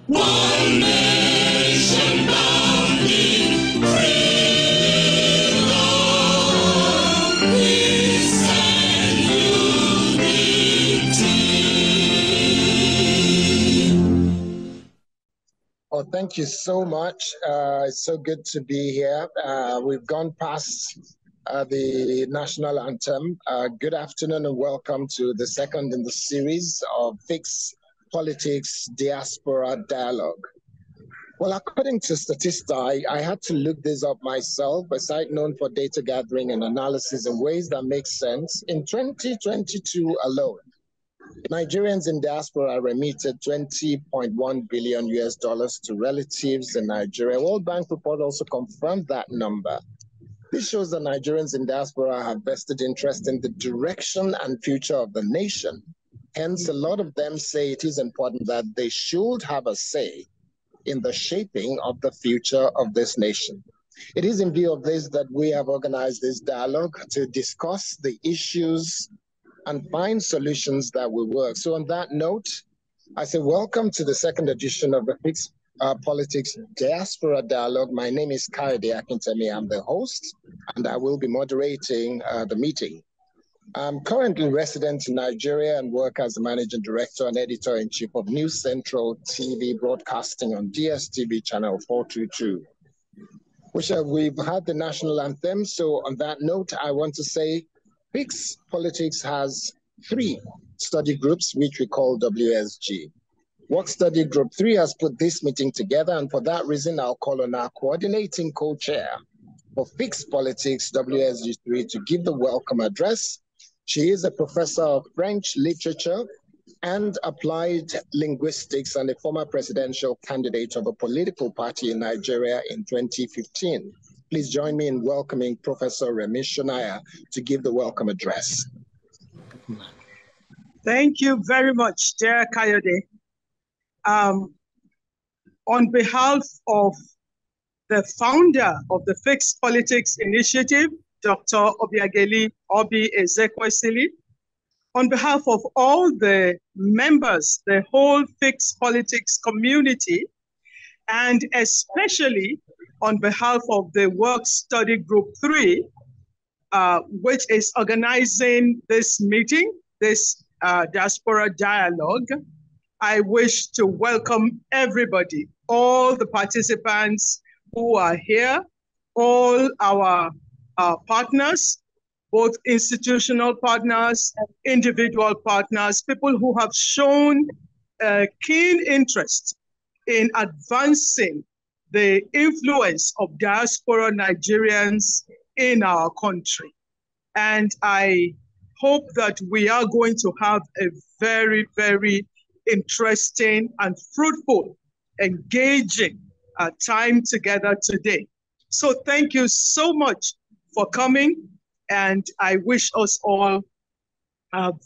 One nation bounding freedom, peace and unity. Oh, thank you so much. It's so good to be here. We've gone past the national anthem. Good afternoon and welcome to the second in the series of Fix Politics Diaspora Dialogue. Well, according to Statista, I had to look this up myself, a site known for data gathering and analysis in ways that make sense. In 2022 alone, Nigerians in diaspora remitted $20.1 billion to relatives in Nigeria. World Bank report also confirmed that number. This shows that Nigerians in diaspora have vested interest in the direction and future of the nation. Hence, a lot of them say it is important that they should have a say in the shaping of the future of this nation. It is in view of this that we have organized this dialogue to discuss the issues and find solutions that will work. So on that note, I say welcome to the second edition of the Fix Politics Diaspora Dialogue. My name is Kayode Akintemi. I'm the host, and I will be moderating the meeting. I'm currently resident in Nigeria and work as the managing director and editor-in-chief of News Central TV broadcasting on DSTV channel 422. We've had the national anthem. So on that note, I want to say Fix Politics has 3 study groups, which we call WSG. Work Study Group 3 has put this meeting together, and for that reason, I'll call on our coordinating co-chair for Fix Politics WSG 3 to give the welcome address. She is a professor of French literature and applied linguistics and a former presidential candidate of a political party in Nigeria in 2015. Please join me in welcoming Professor Remi Shonaya to give the welcome address. Thank you very much, dear Kayode. On behalf of the founder of the Fixed Politics Initiative, Dr. Obiageli Obi Ezekwesili, on behalf of all the members, the whole Fixed Politics community, and especially on behalf of the Work Study Group 3, which is organizing this meeting, this Diaspora Dialogue, I wish to welcome everybody, all the participants who are here, all our partners, both institutional partners, individual partners, people who have shown keen interest in advancing the influence of diaspora Nigerians in our country. And I hope that we are going to have a very, very interesting and fruitful, engaging time together today. So thank you so much for coming, and I wish us all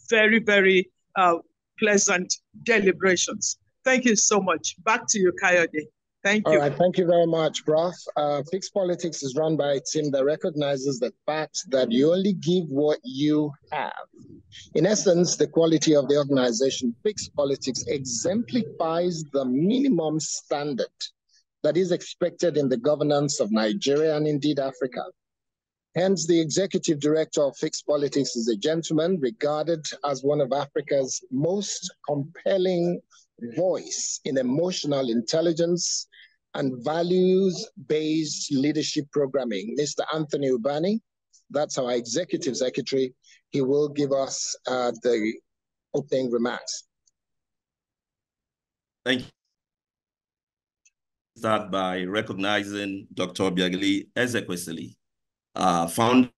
very, very pleasant deliberations. Thank you so much. Back to you, Kayode. Thank you. All right, thank you very much, Prof. Fixed Politics is run by a team that recognizes the fact that you only give what you have. In essence, the quality of the organization Fixed Politics exemplifies the minimum standard that is expected in the governance of Nigeria and indeed Africa. Hence, the executive director of Fixed Politics is a gentleman regarded as one of Africa's most compelling voice in emotional intelligence and values-based leadership programming. Mr. Anthony Ubani, that's our executive secretary. He will give us the opening remarks. Thank you. Start by recognizing Dr. Obiageli Ezekwesili, founder.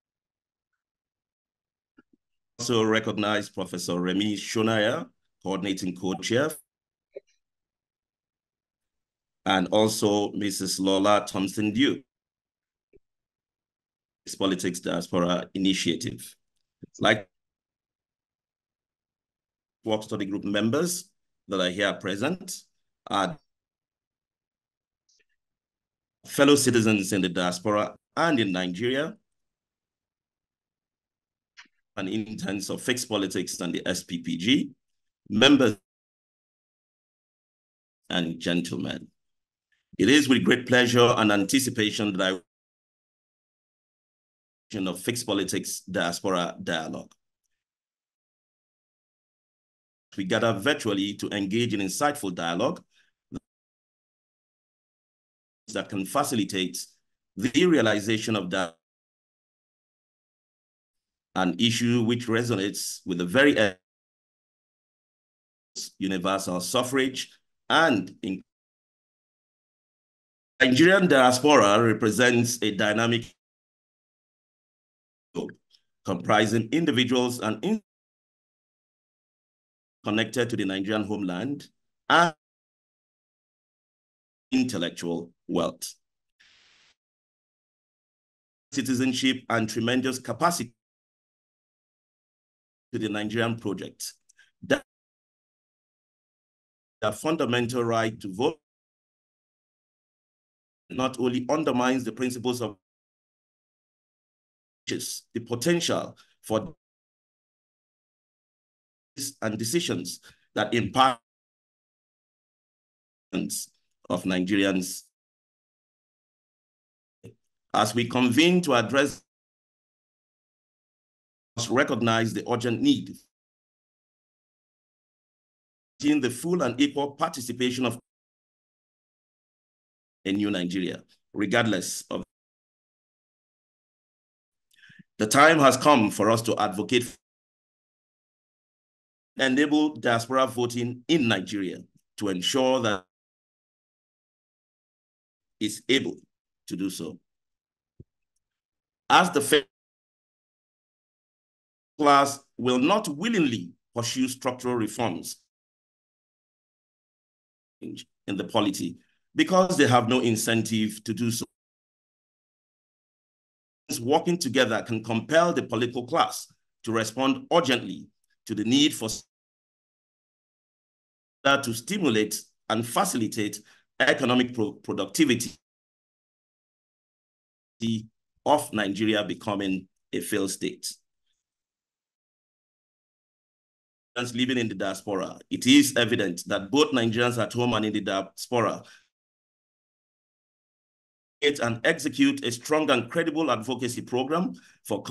Also recognize Professor Remi Shonaya, coordinating co-chair, and also Mrs. Lola Thompson-Dew, Politics Diaspora Initiative. Like Work Study Group members that are here present are fellow citizens in the diaspora and in Nigeria, and interns of Fixed Politics and the SPPG, members and gentlemen. It is with great pleasure and anticipation that of Fixed Politics Diaspora Dialogue. We gather virtually to engage in insightful dialogue that can facilitate the realization of that an issue which resonates with the very universal suffrage and in Nigerian diaspora represents a dynamic group comprising individuals and connected to the Nigerian homeland and intellectual wealth, citizenship, and tremendous capacity to the Nigerian project. That the fundamental right to vote not only undermines the principles of the potential for and decisions that impact of Nigerians. As we convene to address, must recognize the urgent need in the full and equal participation of a new Nigeria, regardless of. The time has come for us to advocate enable diaspora voting in Nigeria to ensure that it's able to do so. As the federal class will not willingly pursue structural reforms in the polity because they have no incentive to do so. Working together can compel the political class to respond urgently to the need for that to stimulate and facilitate economic productivity of Nigeria becoming a failed state. Living in the diaspora, it is evident that both Nigerians at home and in the diaspora and execute a strong and credible advocacy program for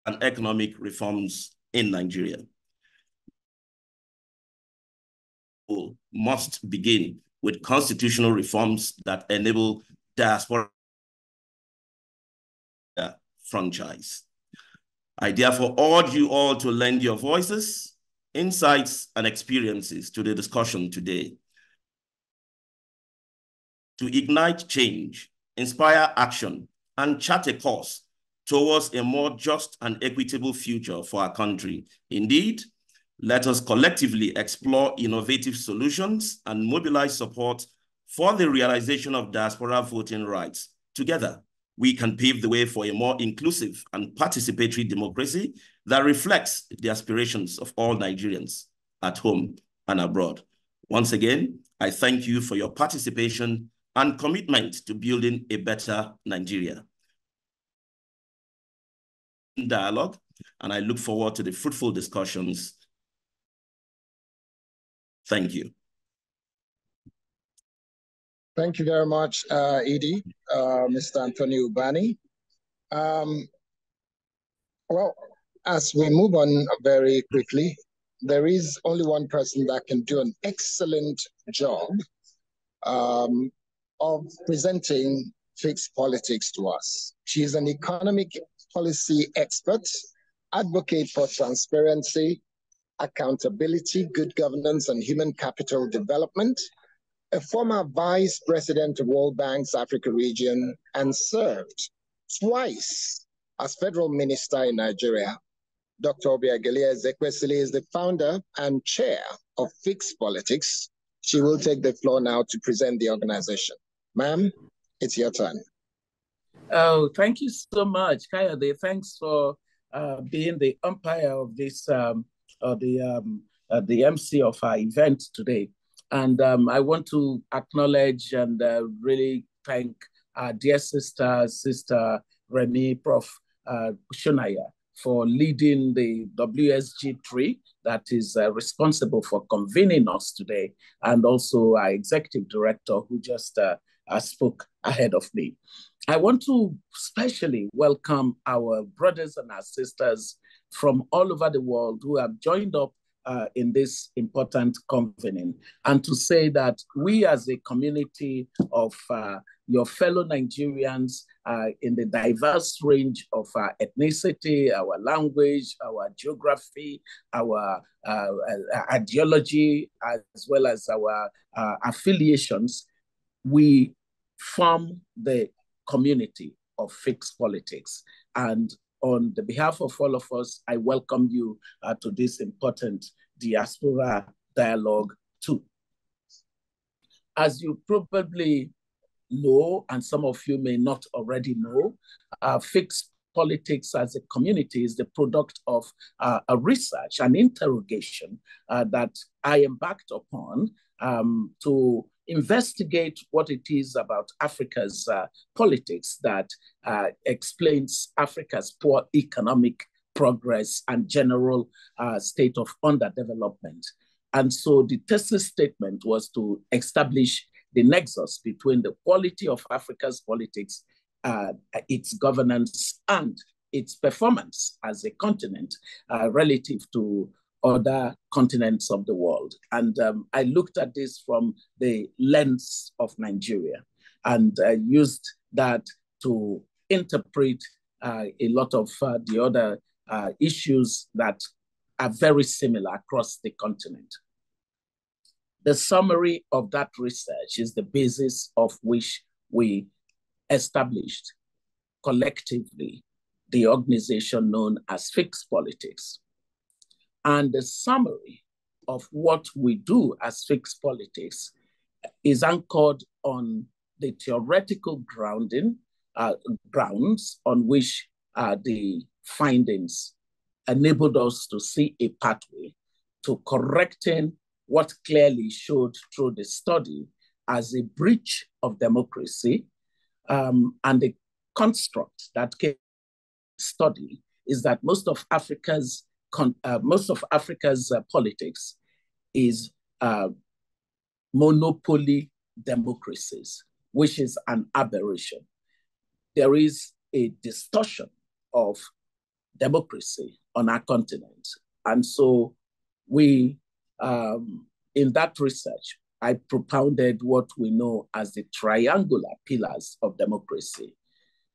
and economic reforms in Nigeria. Must begin with constitutional reforms that enable diaspora franchise. I therefore urge you all to lend your voices, insights, and experiences to the discussion today to ignite change, inspire action, and chart a course towards a more just and equitable future for our country. Indeed, let us collectively explore innovative solutions and mobilize support for the realization of diaspora voting rights. Together, we can pave the way for a more inclusive and participatory democracy that reflects the aspirations of all Nigerians at home and abroad. Once again, I thank you for your participation and commitment to building a better Nigeria. Dialogue, and I look forward to the fruitful discussions. Thank you. Thank you very much, Edie, Mr. Anthony Ubani. Well, as we move on very quickly, there is only one person that can do an excellent job of presenting fixed politics to us. She is an economic policy expert, advocate for transparency, accountability, good governance, and human capital development, a former vice president of World Bank's Africa region, and served twice as federal minister in Nigeria. Dr. Obiageli Ezekwesili is the founder and chair of Fixed Politics. She will take the floor now to present the organization. Ma'am, it's your turn. Oh, thank you so much, Kayode. Thanks for being the umpire of this, the MC of our event today. And I want to acknowledge and really thank our dear sister Remy, Prof. Shonaya, for leading the WSG3 that is responsible for convening us today, and also our executive director who just spoke ahead of me. I want to especially welcome our brothers and our sisters from all over the world who have joined up in this important convening, and to say that we as a community of your fellow Nigerians in the diverse range of our ethnicity, our language, our geography, our ideology, as well as our affiliations, we form the community of fixed politics. And on the behalf of all of us, I welcome you to this important Diaspora Dialogue too. As you probably know, and some of you may not already know, fixed politics as a community is the product of a research, an interrogation that I embarked upon to investigate what it is about Africa's politics that explains Africa's poor economic progress and general state of underdevelopment. And so the thesis statement was to establish the nexus between the quality of Africa's politics, its governance, and its performance as a continent relative to other continents of the world. And I looked at this from the lens of Nigeria and used that to interpret a lot of the other issues that are very similar across the continent. The summary of that research is the basis of which we established collectively the organization known as Fixed Politics. And the summary of what we do as Fixed Politics is anchored on the theoretical grounds on which the findings enabled us to see a pathway to correcting what clearly showed through the study as a breach of democracy, and the construct that came study is that most of Africa's politics is monopoly democracies, which is an aberration. There is a distortion of democracy on our continent. And so we, in that research, I propounded what we know as the triangular pillars of democracy,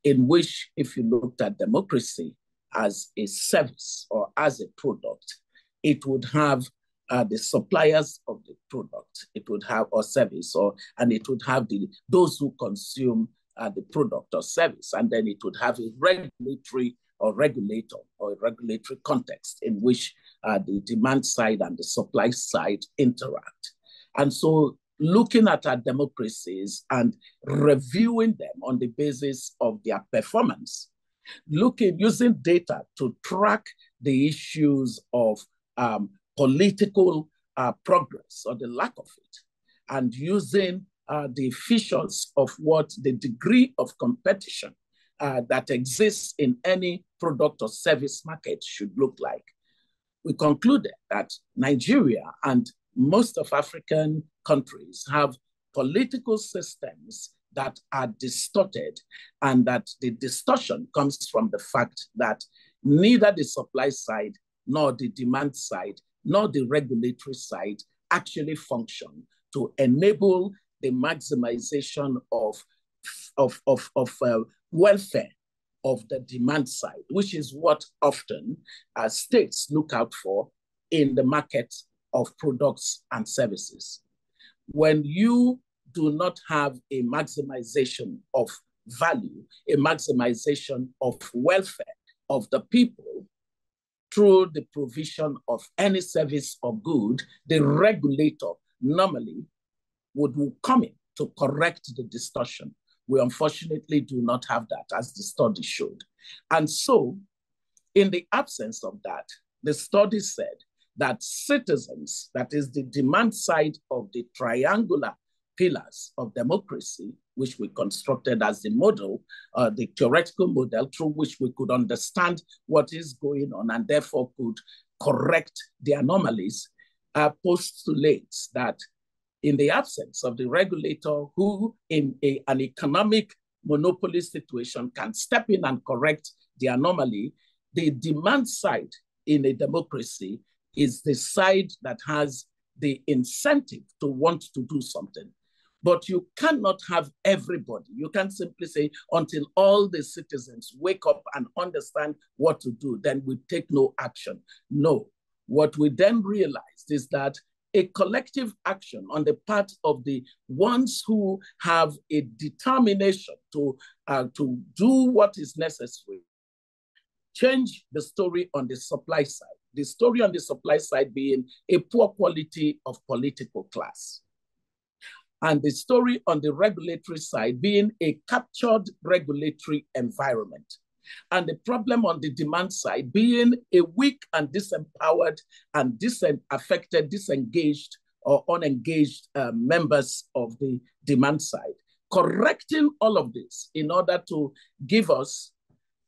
in which, if you looked at democracy as a service or as a product, it would have the suppliers of the product, it would have or service, and it would have those who consume the product or service, and then it would have a regulatory or regulator or a regulatory context in which the demand side and the supply side interact. And so looking at our democracies and reviewing them on the basis of their performance, using data to track the issues of political progress or the lack of it, and using the features of what the degree of competition that exists in any product or service market should look like. We concluded that Nigeria and most of African countries have political systems that are distorted, and that the distortion comes from the fact that neither the supply side, nor the demand side, nor the regulatory side actually function to enable the maximization of welfare of the demand side, which is what often states look out for in the market of products and services. When you do not have a maximization of value, a maximization of welfare of the people through the provision of any service or good, the regulator normally would come in to correct the distortion. We unfortunately do not have that, as the study showed. And so, in the absence of that, the study said that citizens, that is the demand side of the triangular pillars of democracy, which we constructed as the model, the theoretical model through which we could understand what is going on and therefore could correct the anomalies, postulates that in the absence of the regulator who in an economic monopoly situation can step in and correct the anomaly, the demand side in a democracy is the side that has the incentive to want to do something. But you cannot have everybody. You can't simply say, until all the citizens wake up and understand what to do, then we take no action. No. What we then realized is that a collective action on the part of the ones who have a determination to do what is necessary, change the story on the supply side. The story on the supply side being a poor quality of political class. And the story on the regulatory side being a captured regulatory environment. And the problem on the demand side being a weak and disempowered and disaffected, disengaged or unengaged members of the demand side. Correcting all of this in order to give us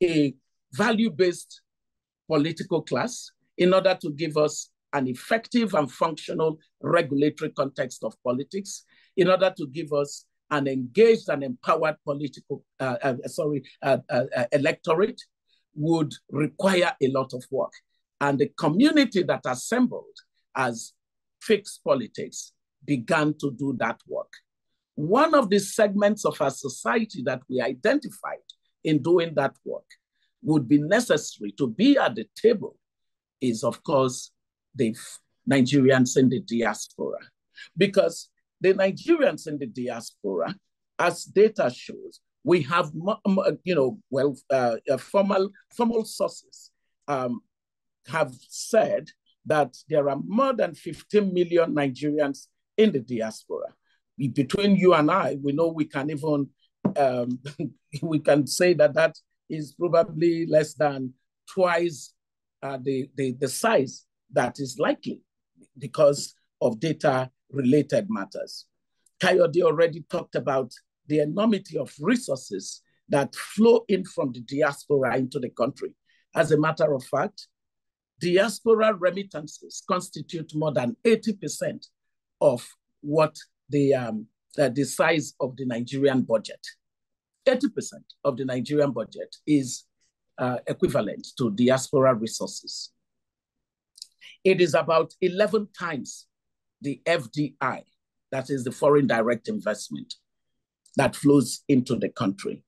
a value-based political class, in order to give us an effective and functional regulatory context of politics, in order to give us an engaged and empowered political, electorate, would require a lot of work. And the community that assembled as Fix Politics began to do that work. One of the segments of our society that we identified in doing that work would be necessary to be at the table is, of course, the Nigerians in the diaspora. Because the Nigerians in the diaspora, as data shows, we have, formal sources have said that there are more than 15 million Nigerians in the diaspora. Between you and I, we know we can even, we can say that that is probably less than twice the size that is likely because of data-related matters. Kayode already talked about the enormity of resources that flow in from the diaspora into the country. As a matter of fact, diaspora remittances constitute more than 80% of what the size of the Nigerian budget. 80% of the Nigerian budget is equivalent to diaspora resources. It is about 11 times the FDI, that is the foreign direct investment, that flows into the country.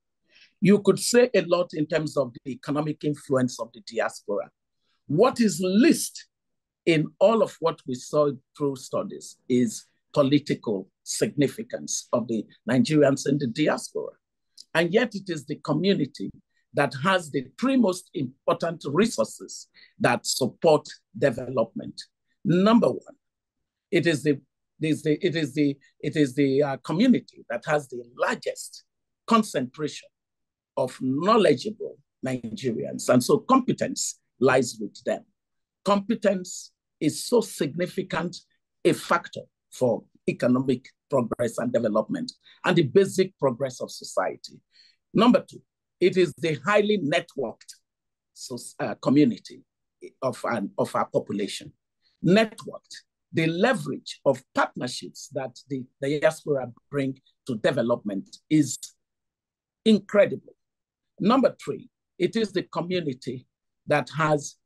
You could say a lot in terms of the economic influence of the diaspora. What is least in all of what we saw through studies is political significance of the Nigerians in the diaspora. And yet it is the community that has the three most important resources that support development. Number one, it is the community that has the largest concentration of knowledgeable Nigerians. And so competence lies with them. Competence is so significant a factor for economic progress and development and the basic progress of society. Number two, it is the highly networked community of our population. Networked, the leverage of partnerships that the diaspora bring to development is incredible. Number three, it is the community that has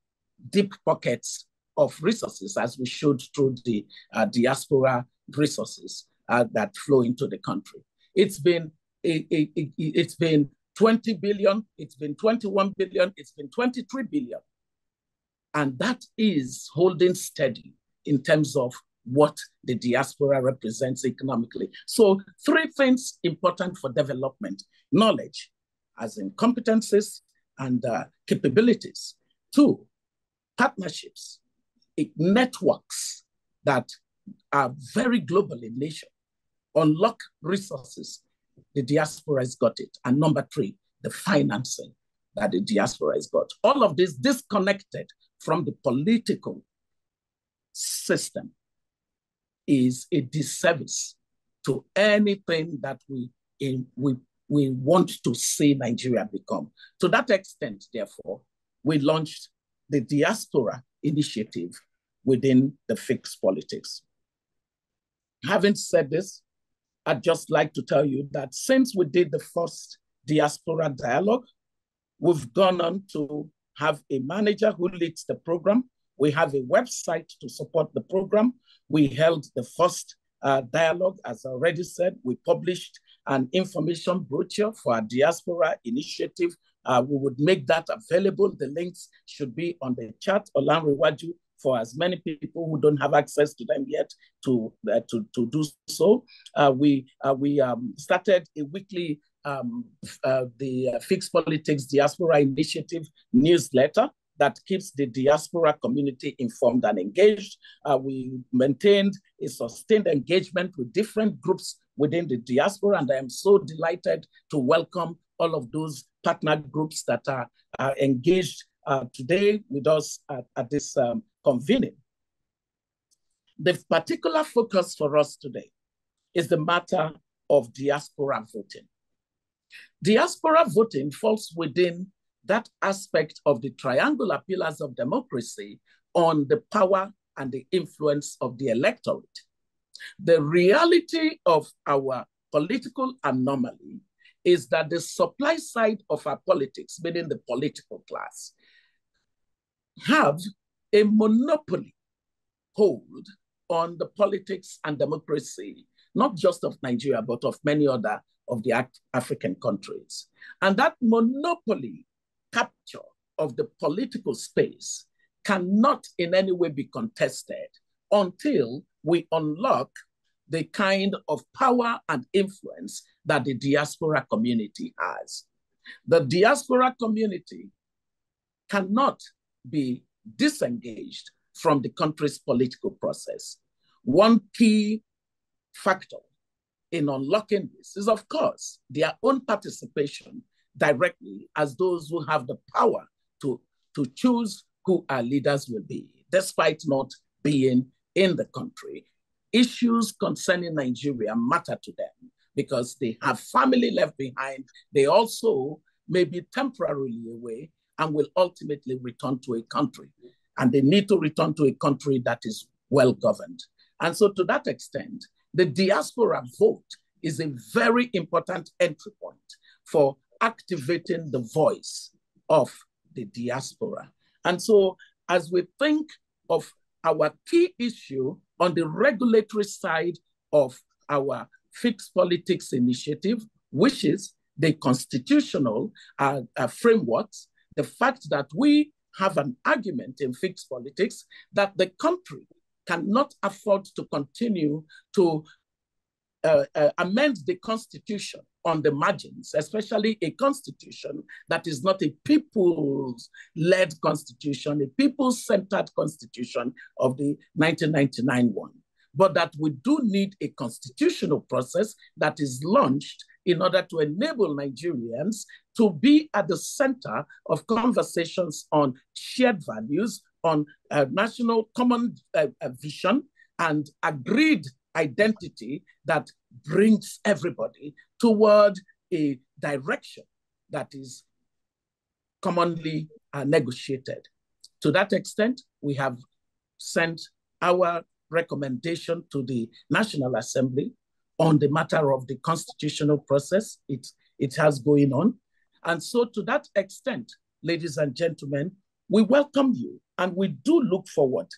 deep pockets of resources, as we showed through the diaspora resources that flow into the country. It's been 20 billion, it's been 21 billion, it's been 23 billion. And that is holding steady in terms of what the diaspora represents economically. So three things important for development: knowledge, as in competencies and capabilities. Two, partnerships, networks that are very global in nature. Unlock resources, the diaspora has got it. And number three, the financing that the diaspora has got. All of this disconnected from the political system is a disservice to anything that we want to see Nigeria become. To that extent, therefore, we launched the Diaspora Initiative within the Fix Politics. Having said this, I'd just like to tell you that since we did the first Diaspora Dialogue, we've gone on to have a manager who leads the program. We have a website to support the program. We held the first dialogue, as I already said. We published an information brochure for our Diaspora Initiative. We would make that available. The links should be on the chat, Olanrewaju, for as many people who don't have access to them yet to do so. We started a weekly the Fix Politics Diaspora Initiative newsletter that keeps the diaspora community informed and engaged. We maintained a sustained engagement with different groups within the diaspora, and I am so delighted to welcome all of those partner groups that are engaged today with us at this convening. The particular focus for us today is the matter of diaspora voting. Diaspora voting falls within that aspect of the triangular pillars of democracy on the power and the influence of the electorate. The reality of our political anomaly is that the supply side of our politics, meaning the political class, have a monopoly hold on the politics and democracy, not just of Nigeria, but of many other of the African countries. And that monopoly capture of the political space cannot in any way be contested until we unlock the kind of power and influence that the diaspora community has. The diaspora community cannot be disengaged from the country's political process. One key factor in unlocking this is, of course, their own participation directly as those who have the power to choose who our leaders will be, despite not being in the country. Issues concerning Nigeria matter to them because they have family left behind. They also may be temporarily away and will ultimately return to a country. And they need to return to a country that is well governed. And so to that extent, the diaspora vote is a very important entry point for activating the voice of the diaspora. And so as we think of our key issue on the regulatory side of our Fix Politics initiative, which is the constitutional frameworks, the fact that we have an argument in Fix Politics that the country cannot afford to continue to amend the constitution on the margins, especially a constitution that is not a people's-led constitution, a people-centered constitution of the 1999 one, but that we do need a constitutional process that is launched in order to enable Nigerians to be at the center of conversations on shared values, on national common vision, and agreed identity that brings everybody toward a direction that is commonly negotiated. To that extent, we have sent our recommendation to the National Assembly on the matter of the constitutional process it has going on. And so to that extent, ladies and gentlemen, we welcome you and we do look forward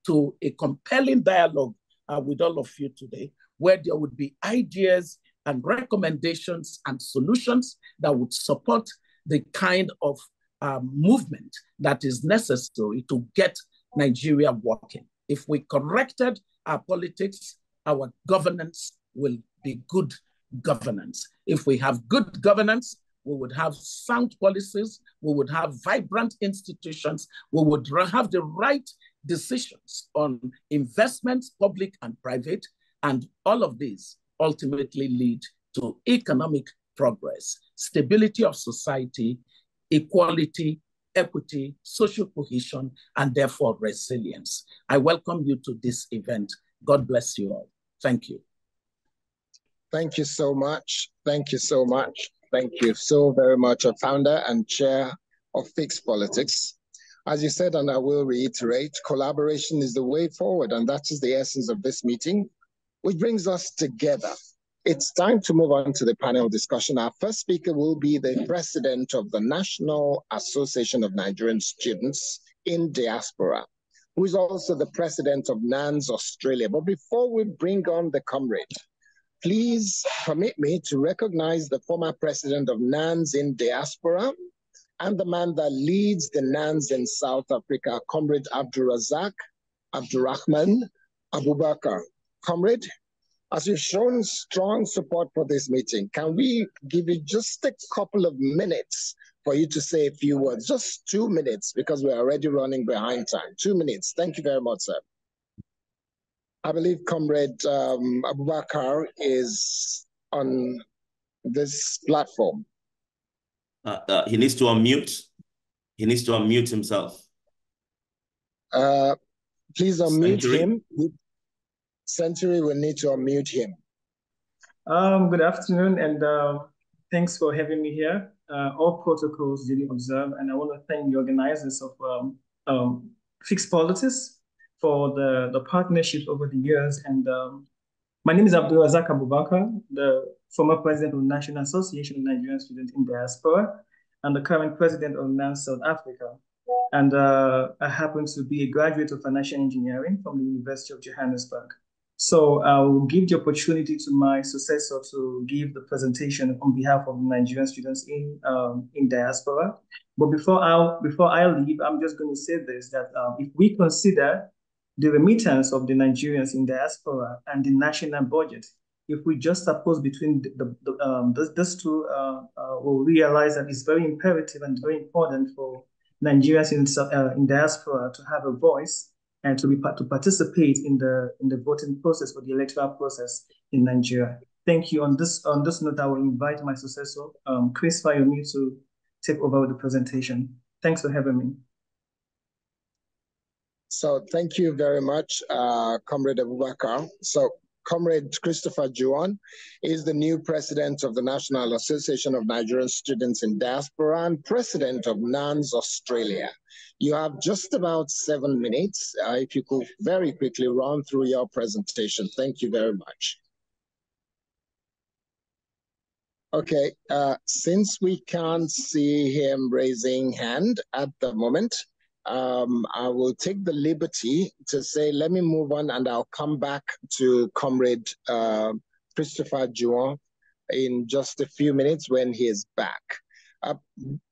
to a compelling dialogue with all of you today, where there would be ideas and recommendations and solutions that would support the kind of movement that is necessary to get Nigeria working. If we corrected our politics, our governance will be good governance. If we have good governance, we would have sound policies, we would have vibrant institutions, we would have the right decisions on investments, public and private, and all of these ultimately lead to economic progress, stability of society, equality, equity, social cohesion, and therefore resilience. I welcome you to this event. God bless you all. Thank you. Thank you so much. Thank you so much. Thank you so very much, a founder and chair of Fixed Politics. As you said, and I will reiterate, collaboration is the way forward, and that is the essence of this meeting, which brings us together. It's time to move on to the panel discussion. Our first speaker will be the president of the National Association of Nigerian Students in Diaspora, who is also the president of NANS Australia. But before we bring on the comrade, please permit me to recognize the former president of NANS in Diaspora and the man that leads the NANS in South Africa, Comrade Abdurrazak Abdurrahman Abubakar. Comrade, as you've shown strong support for this meeting, can we give you just a couple of minutes for you to say a few words? Just 2 minutes, because we're already running behind time. 2 minutes. Thank you very much, sir. I believe Comrade Abubakar is on this platform. He needs to unmute. He needs to unmute himself. Please unmute Century. him. Century will need to unmute him. Good afternoon, and thanks for having me here. All protocols duly observed, and I want to thank the organizers of Fixed Politics for the partnership over the years. And my name is Abdulrazak Abubakar, the former president of the National Association of Nigerian Students in Diaspora, and the current president of NANS South Africa. And I happen to be a graduate of financial engineering from the University of Johannesburg. So I will give the opportunity to my successor to give the presentation on behalf of Nigerian students in diaspora. But before I leave, I'm just going to say this, that if we consider the remittance of the Nigerians in diaspora and the national budget, if we just suppose between those two, we'll realize that it's very imperative and very important for Nigerians in diaspora to have a voice and to participate in the voting process or the electoral process in Nigeria. Thank you. On this note, I will invite my successor, Chris Fayomi, to take over with the presentation. Thanks for having me. So thank you very much, Comrade Abubakar. So Comrade Christopher Juan is the new president of the National Association of Nigerian Students in Diaspora and president of NANS Australia. You have just about 7 minutes. If you could very quickly run through your presentation. Thank you very much. Okay, since we can't see him raising hand at the moment, I will take the liberty to say, let me move on and I'll come back to Comrade Christopher Juan in just a few minutes when he is back.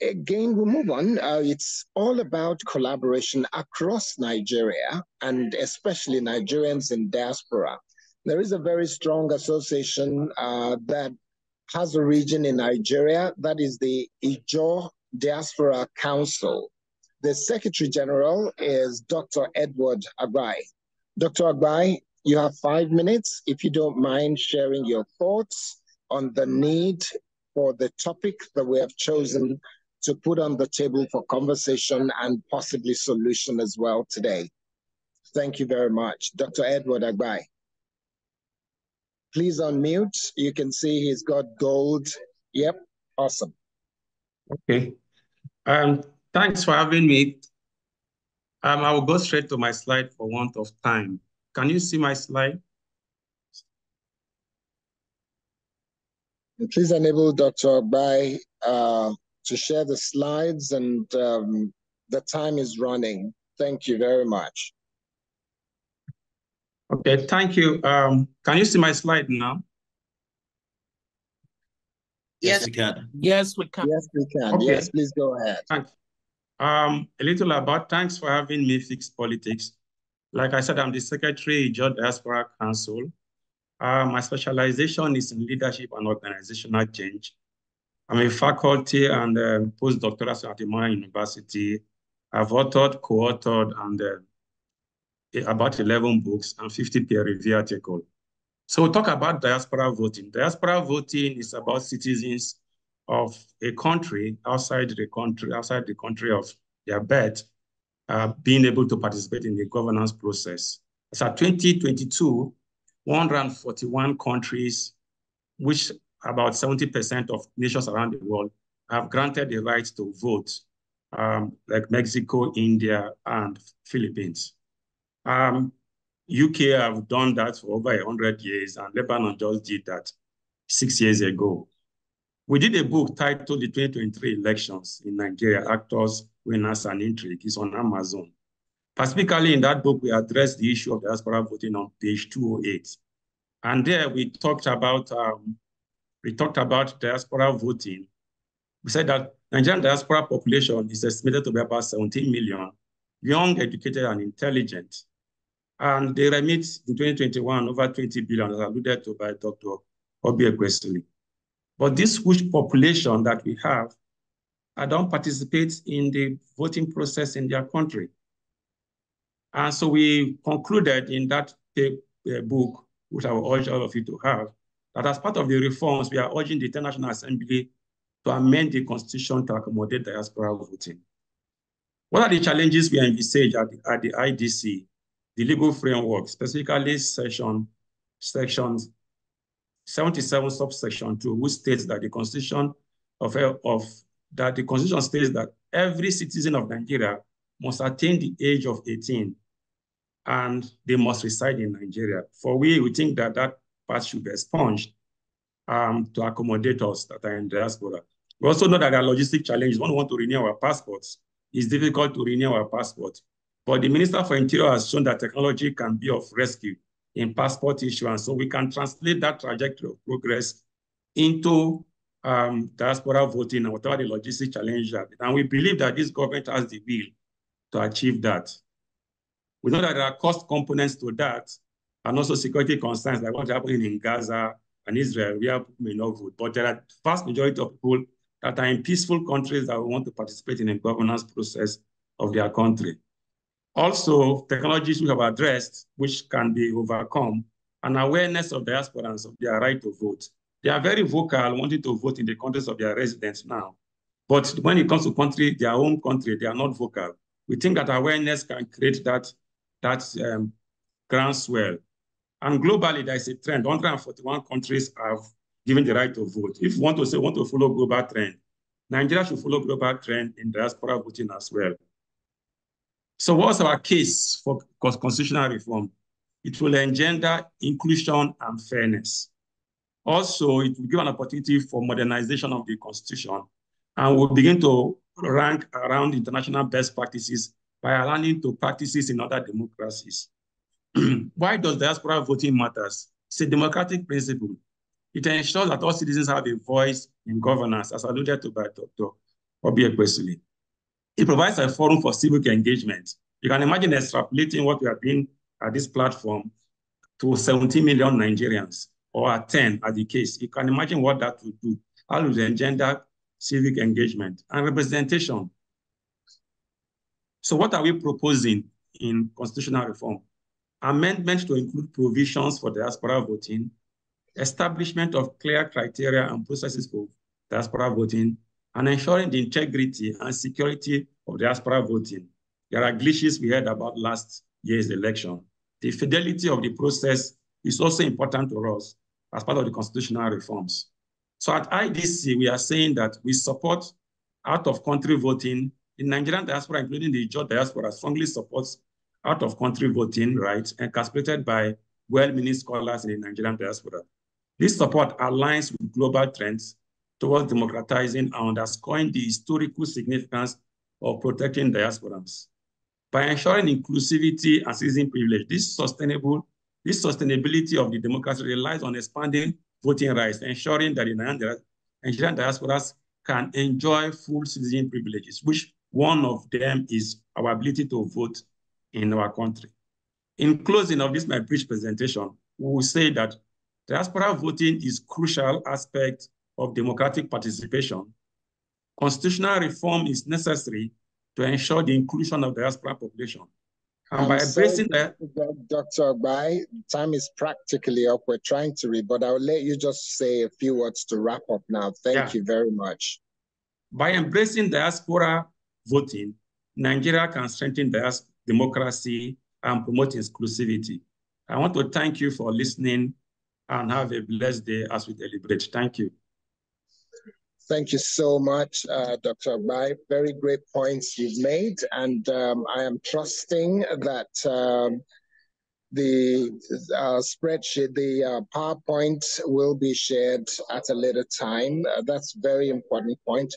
Again, we'll move on. It's all about collaboration across Nigeria and especially Nigerians in diaspora. There is a very strong association that has a region in Nigeria, that is the Ijaw Diaspora Council. The Secretary General is Dr. Edward Agbai. Dr. Agbai, you have 5 minutes. If you don't mind sharing your thoughts on the need for the topic that we have chosen to put on the table for conversation and possibly solution as well today. Thank you very much. Dr. Edward Agbai. Please unmute. You can see he's got gold. Yep, awesome. Okay. Thanks for having me. I will go straight to my slide for want of time. Can you see my slide? Please enable Dr. Agbai to share the slides, and the time is running. Thank you very much. Okay, thank you. Can you see my slide now? Yes, we can. Yes, we can. Yes, we can. Okay. Yes, please go ahead. Thanks. A little about, thanks for having me, Fixed Politics. Like I said, I'm the Secretary, Ijaw Diaspora Council. My specialization is in leadership and organizational change. I'm a faculty and postdoctoral student at the Monash University. I've authored, co-authored, and about 11 books and 50 peer-reviewed articles. So we'll talk about diaspora voting. Diaspora voting is about citizens of a country outside the country of their birth, being able to participate in the governance process. As of 2022, 141 countries which about 70% of nations around the world have granted the right to vote, like Mexico, India, and Philippines. UK have done that for over 100 years, and Lebanon just did that 6 years ago. We did a book titled The 2023 Elections in Nigeria, Actors, Winners, and Intrigue. It's on Amazon. Specifically in that book, we addressed the issue of diaspora voting on page 208. And there we talked about diaspora voting. We said that Nigerian diaspora population is estimated to be about 17 million, young, educated, and intelligent. And they remit in 2021 over 20 billion, as alluded to by Dr. Obi Ekwesili. But this huge population that we have don't participate in the voting process in their country. And so we concluded in that book, which I will urge all of you to have, that as part of the reforms, we are urging the International Assembly to amend the Constitution to accommodate diaspora voting. What are the challenges we envisage at the IDC, the legal framework, specifically sections 77 subsection 2, which states that the Constitution states that every citizen of Nigeria must attain the age of 18 and they must reside in Nigeria. For we think that that part should be expunged to accommodate us that are in diaspora. We also know that there are logistic challenges. When we want to renew our passports, it's difficult to renew our passport. But the Minister for Interior has shown that technology can be of rescue in passport issuance. So we can translate that trajectory of progress into diaspora voting and whatever the logistic challenges are. And we believe that this government has the will to achieve that. We know that there are cost components to that and also security concerns like what's happening in Gaza and Israel, where people may not vote. But there are vast majority of people that are in peaceful countries that want to participate in a governance process of their country. Also, technologies we have addressed, which can be overcome, and awareness of diasporans of their right to vote. They are very vocal, wanting to vote in the countries of their residents now. But when it comes to their own country, they are not vocal. We think that awareness can create that groundswell. And globally, there is a trend. 141 countries have given the right to vote. If you want to follow global trend, Nigeria should follow global trend in diaspora voting as well. So what's our case for constitutional reform? It will engender inclusion and fairness. Also, it will give an opportunity for modernization of the Constitution, and we'll begin to rank around international best practices by aligning to practices in other democracies. Why does diaspora voting matters? It's a democratic principle. It ensures that all citizens have a voice in governance, as alluded to by Dr. Obi Ekwesili. It provides a forum for civic engagement. You can imagine extrapolating what we are doing at this platform to 70 million Nigerians, or at 10 at the case. You can imagine what that would do. How would engender civic engagement and representation. So what are we proposing in constitutional reform? Amendments to include provisions for diaspora voting, establishment of clear criteria and processes for diaspora voting, and ensuring the integrity and security of diaspora voting. There are glitches we heard about last year's election. The fidelity of the process is also important to us as part of the constitutional reforms. So at IDC, we are saying that we support out-of-country voting. The Nigerian diaspora, including the Ijaw diaspora, strongly supports out-of-country voting rights encapsulated by well-meaning scholars in the Nigerian diaspora. This support aligns with global trends towards democratizing and underscoring the historical significance of protecting diasporans. By ensuring inclusivity and citizen privilege, this sustainability of the democracy relies on expanding voting rights, ensuring that the Nigerian diasporas can enjoy full citizen privileges, which one of them is our ability to vote in our country. In closing of this, my brief presentation, we will say that diaspora voting is a crucial aspect of democratic participation. Constitutional reform is necessary to ensure the inclusion of the diaspora population. And by embracing that, Dr. Ogbai, time is practically up. We're trying to read, but I'll let you just say a few words to wrap up now. Thank you very much. By embracing diaspora voting, Nigeria can strengthen democracy and promote inclusivity. I want to thank you for listening and have a blessed day as we deliberate. Thank you. Thank you so much, Dr. Bai. Very great points you've made. And I am trusting that the spreadsheet, the PowerPoint will be shared at a later time. That's a very important point.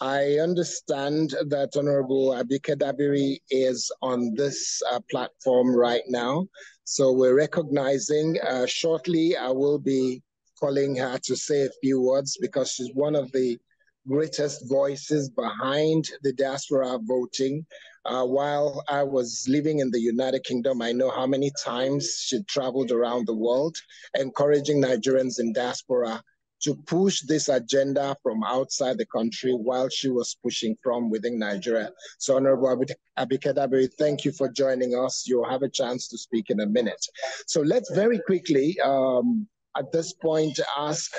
I understand that Honorable Abike Dabiri is on this platform right now. So we're recognizing shortly I will be calling her to say a few words because she's one of the greatest voices behind the diaspora voting. While I was living in the United Kingdom, I know how many times she traveled around the world, encouraging Nigerians in diaspora to push this agenda from outside the country while she was pushing from within Nigeria. So Honorable Abike Dabiri, thank you for joining us. You'll have a chance to speak in a minute. So let's very quickly, at this point, ask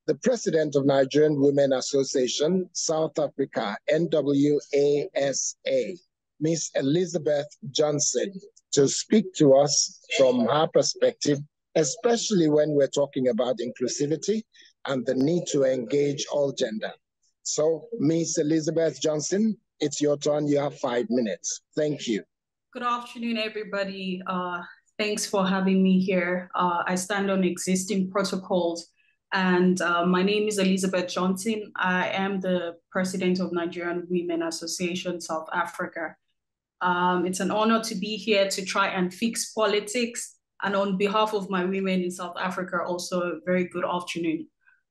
the President of Nigerian Women Association, South Africa, NWASA, Ms. Elizabeth Johnson, to speak to us from her perspective, especially when we're talking about inclusivity and the need to engage all gender. So, Ms. Elizabeth Johnson, it's your turn. You have 5 minutes. Thank you. Good afternoon, everybody. Thanks for having me here. I stand on existing protocols, and my name is Elizabeth Johnson. I am the president of Nigerian Women Association South Africa. It's an honor to be here to try and fix politics. And on behalf of my women in South Africa, also a very good afternoon.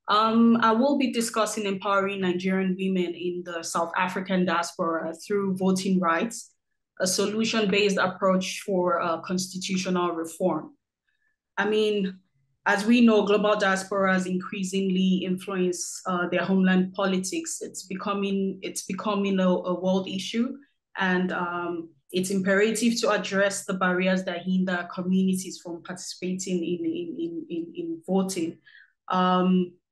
I will be discussing empowering Nigerian women in the South African diaspora through voting rights, a solution-based approach for constitutional reform. I mean, as we know, global diasporas increasingly influence their homeland politics. It's becoming a world issue, and it's imperative to address the barriers that hinder communities from participating in voting,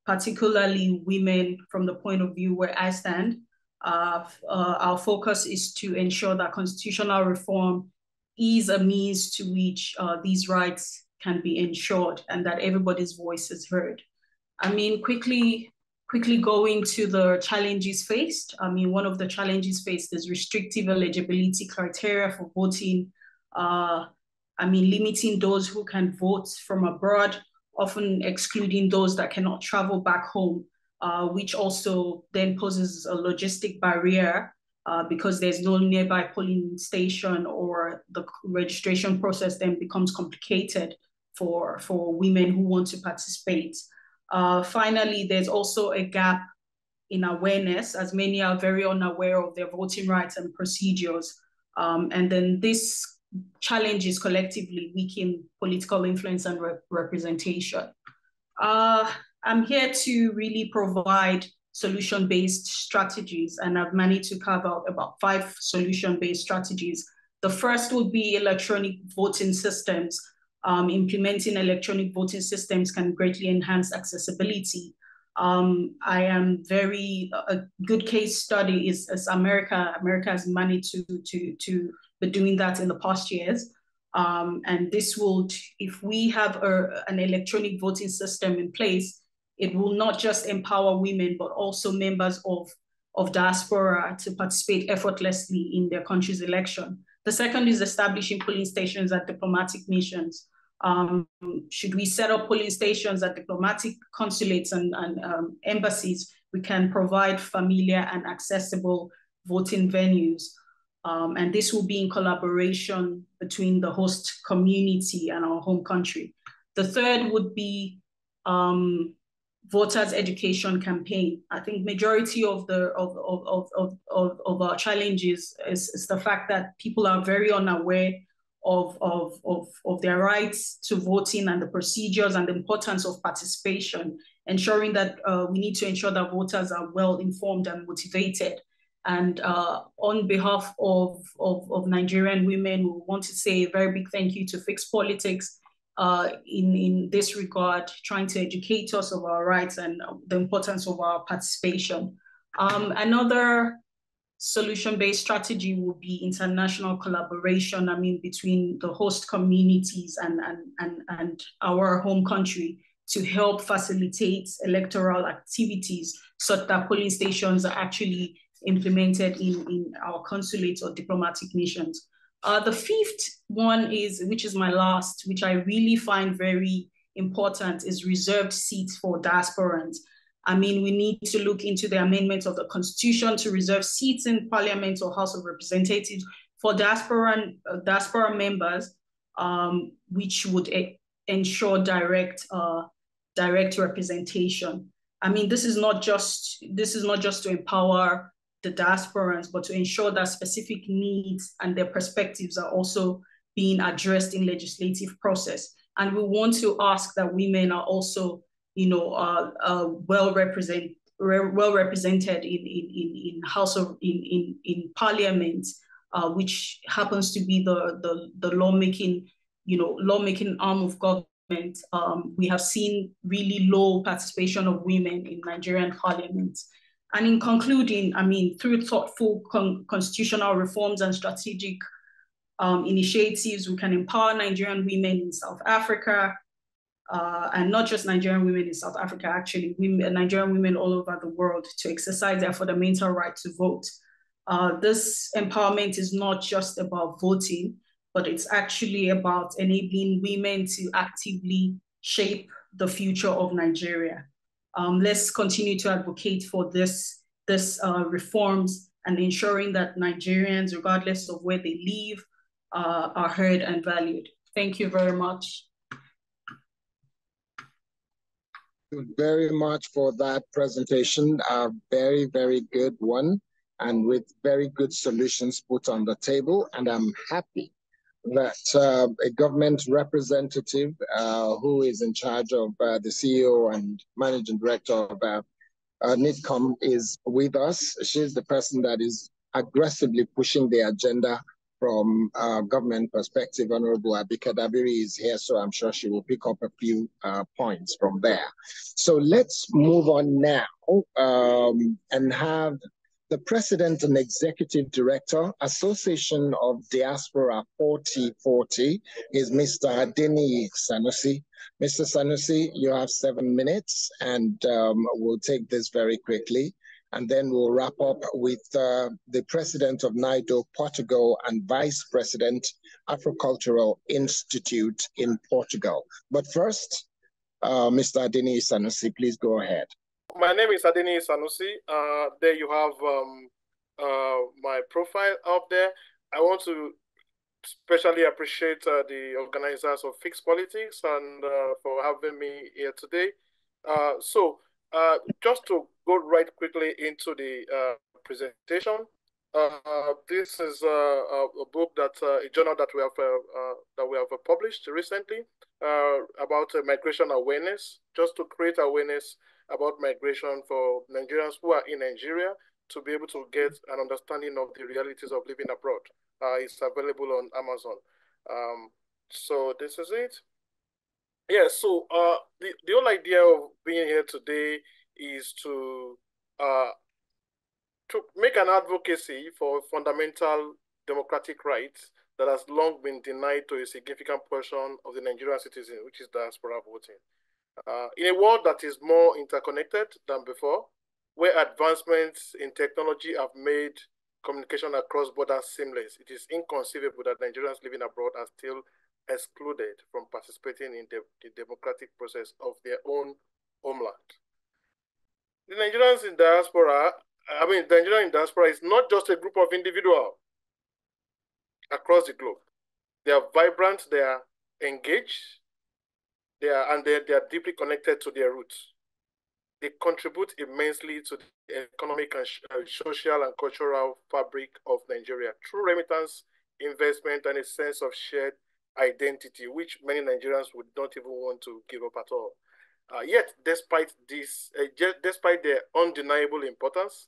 particularly women. From the point of view where I stand, our focus is to ensure that constitutional reform is a means to which these rights can be ensured and that everybody's voice is heard. I mean, quickly going to the challenges faced. I mean, one of the challenges faced is restrictive eligibility criteria for voting. I mean, limiting those who can vote from abroad, often excluding those that cannot travel back home, which also then poses a logistic barrier because there's no nearby polling station, or the registration process then becomes complicated for women who want to participate. Finally, there's also a gap in awareness, as many are very unaware of their voting rights and procedures. And then this challenges collectively weaken political influence and representation. I'm here to really provide solution-based strategies, and I've managed to carve out about 5 solution-based strategies. The first would be electronic voting systems. Implementing electronic voting systems can greatly enhance accessibility. I am a good case study is America. America has managed to be doing that in the past years. And this will, if we have an electronic voting system in place, it will not just empower women, but also members of diaspora to participate effortlessly in their country's election. The second is establishing polling stations at diplomatic missions. Should we set up polling stations at diplomatic consulates and embassies, we can provide familiar and accessible voting venues. And this will be in collaboration between the host community and our home country. The third would be voters education campaign. I think majority of our challenges is the fact that people are very unaware of their rights to voting and the procedures and the importance of participation, ensuring that we need to ensure that voters are well informed and motivated. And on behalf of Nigerian women, we want to say a very big thank you to Fix Politics in this regard, trying to educate us of our rights and the importance of our participation. Another solution-based strategy will be international collaboration, between the host communities and our home country to help facilitate electoral activities such that polling stations are actually implemented in our consulates or diplomatic missions. The fifth one which is my last, which I really find very important, is reserved seats for diasporans. We need to look into the amendment of the Constitution to reserve seats in Parliament or House of Representatives for diaspora members, which would ensure direct representation. This is not just to empower the diasporans, but to ensure that specific needs and their perspectives are also being addressed in legislative process. And we want to ask that women are also, well represented in Parliament, which happens to be the lawmaking arm of government. We have seen really low participation of women in Nigerian Parliament. And in concluding, through thoughtful constitutional reforms and strategic initiatives, we can empower Nigerian women in South Africa, and not just Nigerian women in South Africa, actually, Nigerian women all over the world, to exercise their fundamental right to vote. This empowerment is not just about voting, but it's actually about enabling women to actively shape the future of Nigeria. Let's continue to advocate for this reforms and ensuring that Nigerians, regardless of where they live, are heard and valued. Thank you very much. Thank you very much for that presentation. A very, very good one, and with very good solutions put on the table. And I'm happy that a government representative who is in charge of the CEO and managing director of NIDCOM is with us. She's the person that is aggressively pushing the agenda from a government perspective. Honorable Abike Dabiri is here, so I'm sure she will pick up a few points from there. So let's move on now and have the President and Executive Director, Association of Diaspora 4040, is Mr. Adeniyi Sanusi. Mr. Sanusi, you have 7 minutes, and we'll take this very quickly. And then we'll wrap up with the President of NIDO Portugal and Vice President, Afrocultural Institute in Portugal. But first, Mr. Adeniyi Sanusi, please go ahead. My name is Adeniyi Sanusi. There you have my profile up there. I want to especially appreciate the organizers of Fixed Politics and for having me here today. Just to go right quickly into the presentation, this is a book a journal that we have published recently about migration awareness, just to create awareness about migration for Nigerians who are in Nigeria to be able to get an understanding of the realities of living abroad. It's available on Amazon. So this is it. Yeah, so the whole idea of being here today is to make an advocacy for fundamental democratic rights that has long been denied to a significant portion of the Nigerian citizen, which is diaspora voting. In a world that is more interconnected than before, where advancements in technology have made communication across borders seamless, it is inconceivable that Nigerians living abroad are still excluded from participating in the democratic process of their own homeland. The Nigerians in diaspora, the Nigerian in diaspora is not just a group of individuals across the globe. They are vibrant, they are engaged, they are deeply connected to their roots. They contribute immensely to the economic and social and cultural fabric of Nigeria through remittance, investment, and a sense of shared identity, which many Nigerians would not even want to give up at all. Yet, despite their undeniable importance,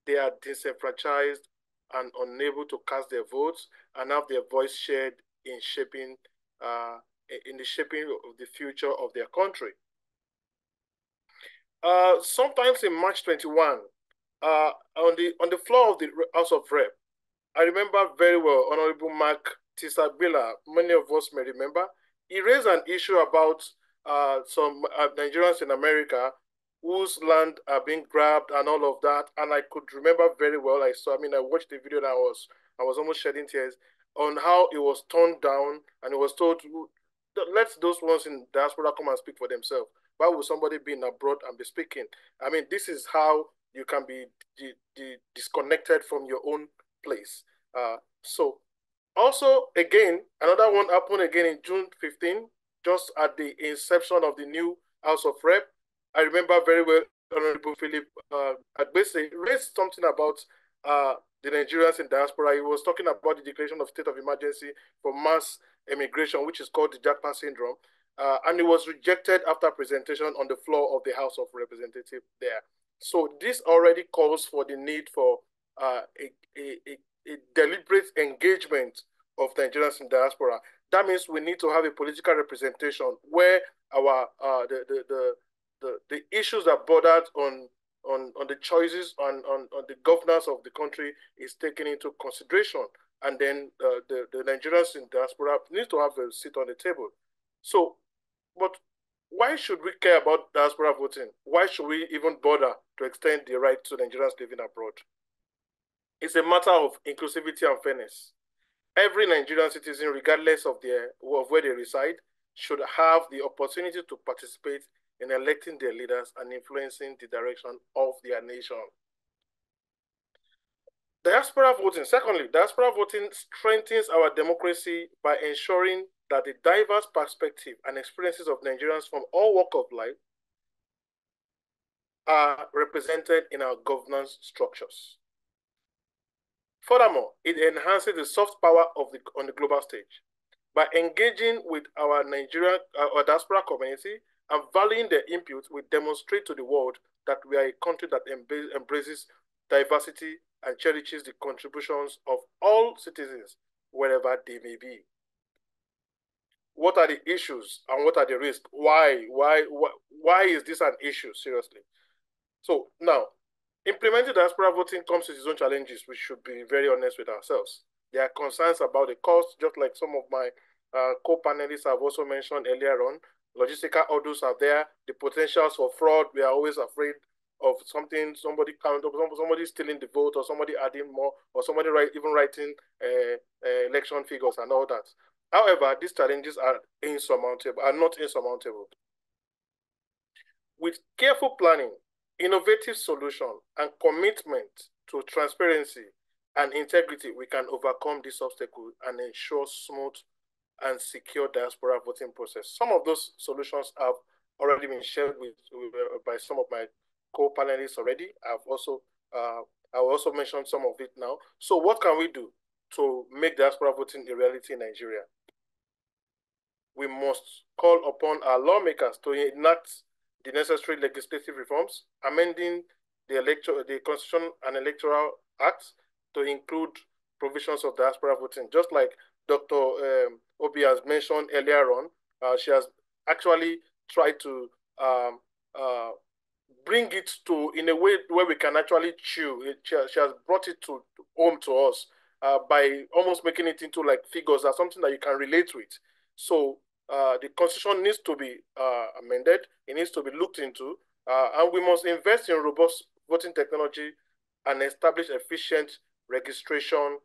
they are disenfranchised and unable to cast their votes and have their voice shared in the shaping of the future of their country. Sometimes in March 21, on the floor of the House of Rep, I remember very well Honorable Mark Tisabila, many of us may remember. He raised an issue about some Nigerians in America whose land are being grabbed and all of that. And I could remember very well. I watched the video and I was almost shedding tears on how it was torn down and it was told to let those ones in diaspora come and speak for themselves. Why would somebody be in abroad and be speaking? I mean, this is how you can be disconnected from your own place. So also, again, another one happened again in June 15, just at the inception of the new House of Rep. I remember very well Honorable Philip Agbese raised something about the Nigerians in diaspora. He was talking about the declaration of state of emergency for mass immigration, which is called the Jackpot syndrome. And it was rejected after presentation on the floor of the House of Representatives there. So this already calls for the need for a deliberate engagement of Nigerians in diaspora. That means we need to have a political representation where our the issues that bordered on the choices on the governance of the country is taken into consideration, and then the Nigerians in diaspora need to have a seat on the table. So, but why should we care about diaspora voting? Why should we even bother to extend the right to Nigerians living abroad? It's a matter of inclusivity and fairness. Every Nigerian citizen, regardless of where they reside, should have the opportunity to participate in electing their leaders and influencing the direction of their nation. Diaspora voting. Secondly, diaspora voting strengthens our democracy by ensuring that the diverse perspective and experiences of Nigerians from all walks of life are represented in our governance structures. Furthermore, it enhances the soft power on the global stage. By engaging with our Nigerian or diaspora community and valuing their input, we demonstrate to the world that we are a country that embraces diversity and cherishes the contributions of all citizens, wherever they may be. What are the issues and what are the risks? Why is this an issue, seriously? So now, implementing diaspora voting comes with its own challenges. We should be very honest with ourselves. There are concerns about the cost, just like some of my co-panelists have also mentioned earlier on. Logistical hurdles are there. The potentials for fraud, we are always afraid of somebody stealing the vote, or somebody adding more, or somebody even writing election figures and all that. However, these challenges are not insurmountable. With careful planning, innovative solution, and commitment to transparency and integrity, we can overcome this obstacle and ensure smooth and secure diaspora voting process. Some of those solutions have already been shared by some of my co-panelists already. I will also mention some of it now. So what can we do to make diaspora voting a reality in Nigeria? We must call upon our lawmakers to enact the necessary legislative reforms, amending the Constitution and Electoral Acts to include provisions of diaspora voting. Just like Dr. Obi has mentioned earlier on, she has actually tried to bring it to in a way where we can actually chew it. She has brought it home to us by almost making it into like figures or something that you can relate with. So the Constitution needs to be amended. It needs to be looked into, and we must invest in robust voting technology and establish efficient registration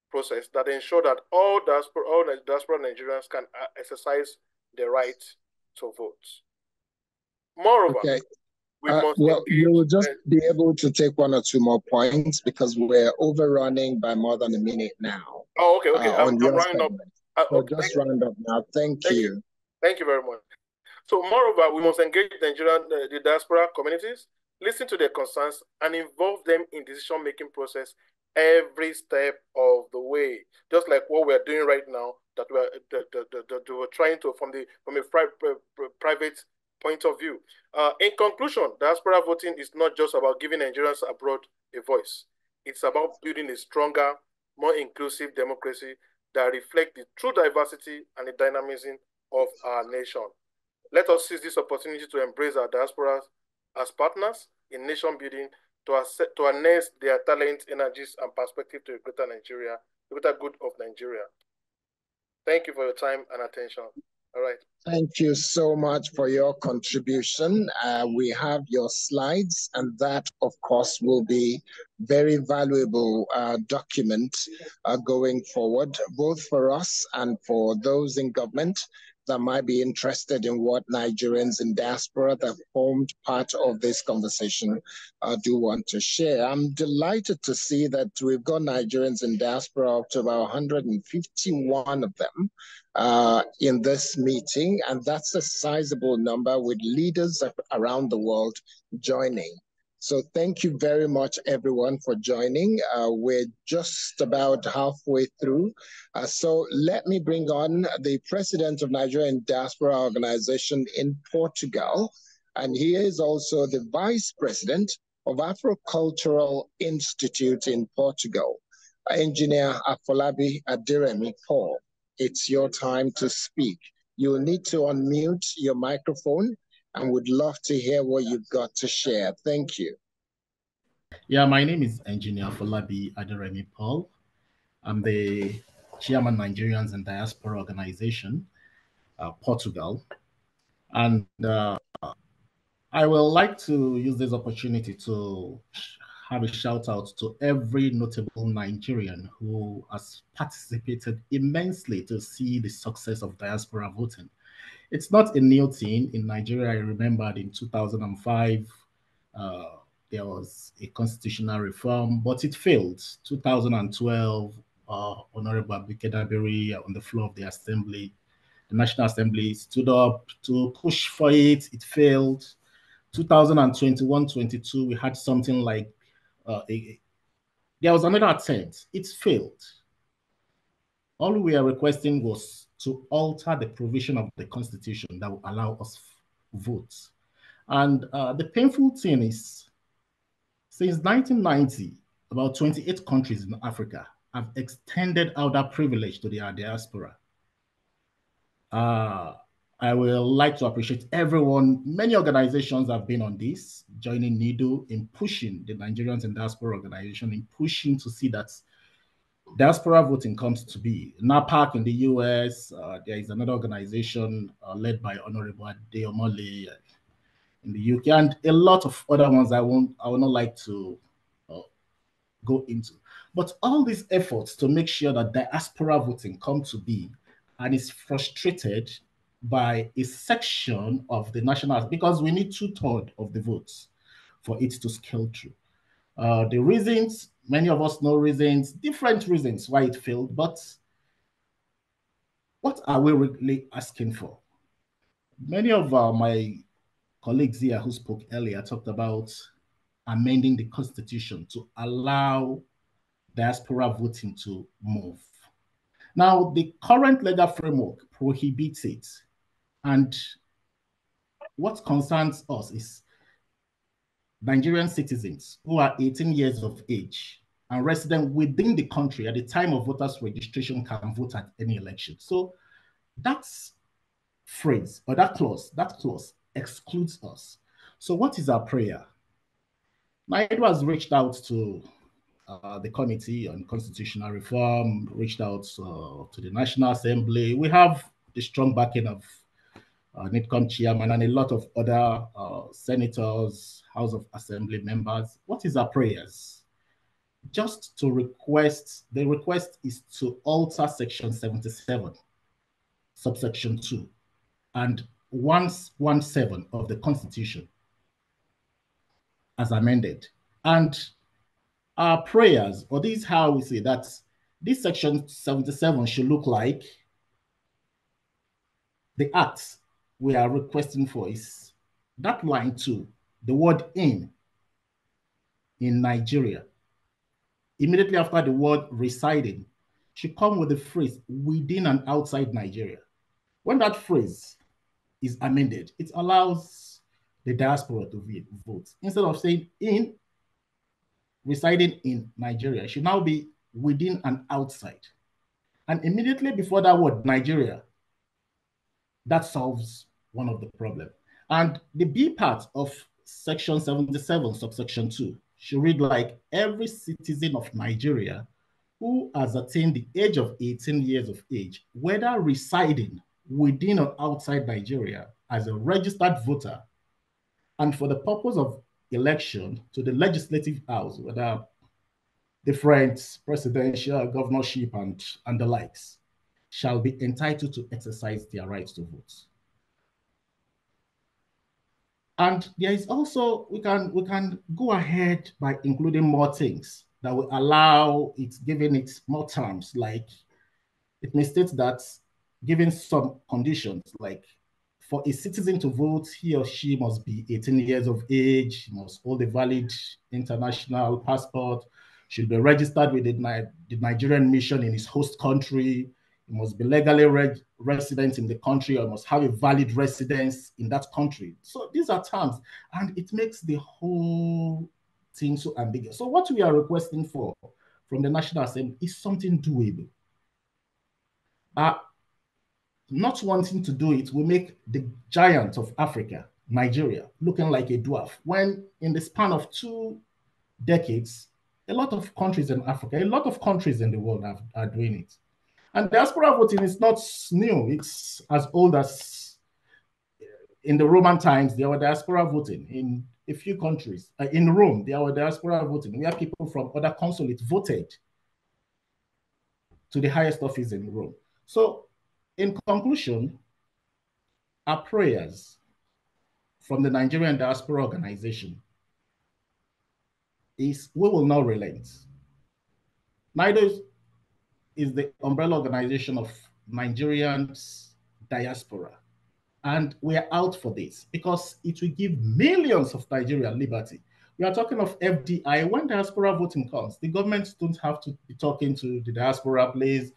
process that ensure that all diaspora Nigerians can exercise their right to vote. Moreover, okay. Well, you will just be able to take one or two more points because we're overrunning by more than a minute now. Oh, okay, okay. I'm rounding up. So okay, just round up now. Thank you. Thank you very much. So, moreover, we must engage the diaspora communities, listen to their concerns, and involve them in decision-making process every step of the way. Just like what we're doing right now, that we're trying to from a private point of view. In conclusion, diaspora voting is not just about giving Nigerians abroad a voice. It's about building a stronger, more inclusive democracy that reflects the true diversity and the dynamism of our nation. Let us seize this opportunity to embrace our diasporas as partners in nation building to harness their talents, energies, and perspective to a greater Nigeria, the greater good of Nigeria. Thank you for your time and attention. All right. Thank you so much for your contribution. We have your slides, and that, of course, will be very valuable document going forward, both for us and for those in government that might be interested in what Nigerians in diaspora that formed part of this conversation do want to share. I'm delighted to see that we've got Nigerians in diaspora up to about 151 of them in this meeting, and that's a sizable number with leaders around the world joining. So thank you very much, everyone, for joining. We're just about halfway through. So let me bring on the president of Nigerian Diaspora Organization in Portugal, and he is also the vice president of Afro-Cultural Institute in Portugal, Engineer Afolabi Aderemi Paul. It's your time to speak. You'll need to unmute your microphone, and would love to hear what you've got to share. Thank you. Yeah, my name is Engineer Afolabi Aderemi Paul. I'm the chairman Nigerians and Diaspora Organization, Portugal. And I will like to use this opportunity to have a shout out to every notable Nigerian who has participated immensely to see the success of diaspora voting. It's not a new thing in Nigeria. I remembered in 2005, there was a constitutional reform, but it failed. 2012, Honorable Abike Dabiri on the floor of the Assembly, the National Assembly, stood up to push for it. It failed. 2021-22, we had something like there was another attempt. It failed. All we are requesting was to alter the provision of the Constitution that will allow us votes. And the painful thing is, since 1990, about 28 countries in Africa have extended out that privilege to their diaspora. I will like to appreciate everyone. Many organizations have been on this, joining NIDO in pushing the Nigerians and Diaspora Organization, in pushing to see that diaspora voting comes to be. NAPAC in the US, there is another organization led by Honorable Adeomole in the UK, and a lot of other ones I will not like to go into. But all these efforts to make sure that diaspora voting come to be and is frustrated by a section of the national, because we need 2/3 of the votes for it to scale through. The reasons, many of us know reasons, different reasons why it failed, but what are we really asking for? Many of my colleagues here who spoke earlier talked about amending the Constitution to allow diaspora voting to move. Now, the current legal framework prohibits it. And what concerns us is Nigerian citizens who are 18 years of age and resident within the country at the time of voters registration can vote at any election. So that phrase or that clause excludes us. So what is our prayer? NIDO has reached out to the Committee on Constitutional Reform, reached out to the National Assembly. We have the strong backing of NIDCOM chairman and a lot of other senators, House of Assembly members. What is our prayers? Just to request, the request is to alter section 77, subsection 2, and 117 of the Constitution as amended. And our prayers, or this is how we say that this section 77 should look like. The act we are requesting for is that line 2, the word in Nigeria. Immediately after the word residing should come with the phrase within and outside Nigeria. When that phrase is amended, it allows the diaspora to vote. Instead of saying in, residing in Nigeria, it should now be within and outside. And immediately before that word Nigeria, that solves one of the problems. And the B part of section 77, subsection 2, should read like every citizen of Nigeria who has attained the age of 18 years of age, whether residing within or outside Nigeria as a registered voter, and for the purpose of election to the legislative house, whether different presidential, governorship, and the likes, shall be entitled to exercise their right to vote. And there is also, we can go ahead by including more things that will allow it, giving it more terms, like it may state that given some conditions, like for a citizen to vote, he or she must be 18 years of age, must hold a valid international passport, should be registered with the Nigerian mission in his host country, he must be legally resident in the country, or must have a valid residence in that country. So these are terms, and it makes the whole thing so ambiguous. So what we are requesting for from the National Assembly is something doable. Not wanting to do it will make the giant of Africa, Nigeria, looking like a dwarf, when in the span of 2 decades, a lot of countries in Africa, a lot of countries in the world are doing it. And diaspora voting is not new. It's as old as in the Roman times, there were diaspora voting in a few countries. In Rome, there were diaspora voting, where people from other consulates voted to the highest office in Rome. So in conclusion, our prayers from the Nigerian Diaspora Organization is we will not relent. Neither is the umbrella organization of Nigerians diaspora. And we are out for this because it will give millions of Nigerian liberty. We are talking of FDI. When diaspora voting comes, the governments don't have to be talking to the diaspora, please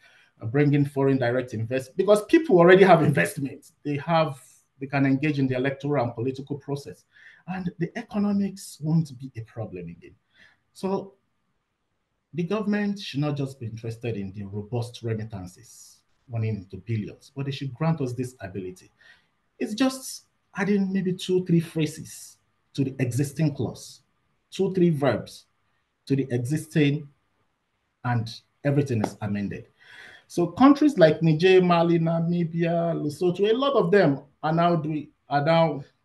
bring in foreign direct investment, because people already have investments. They can engage in the electoral and political process, and the economics won't be a problem again. So the government should not just be interested in the robust remittances running into billions, but they should grant us this ability. It's just adding maybe 2-3 phrases to the existing clause, 2-3 verbs to the existing, and everything is amended. So countries like Niger, Mali, Namibia, Lesotho, a lot of them are now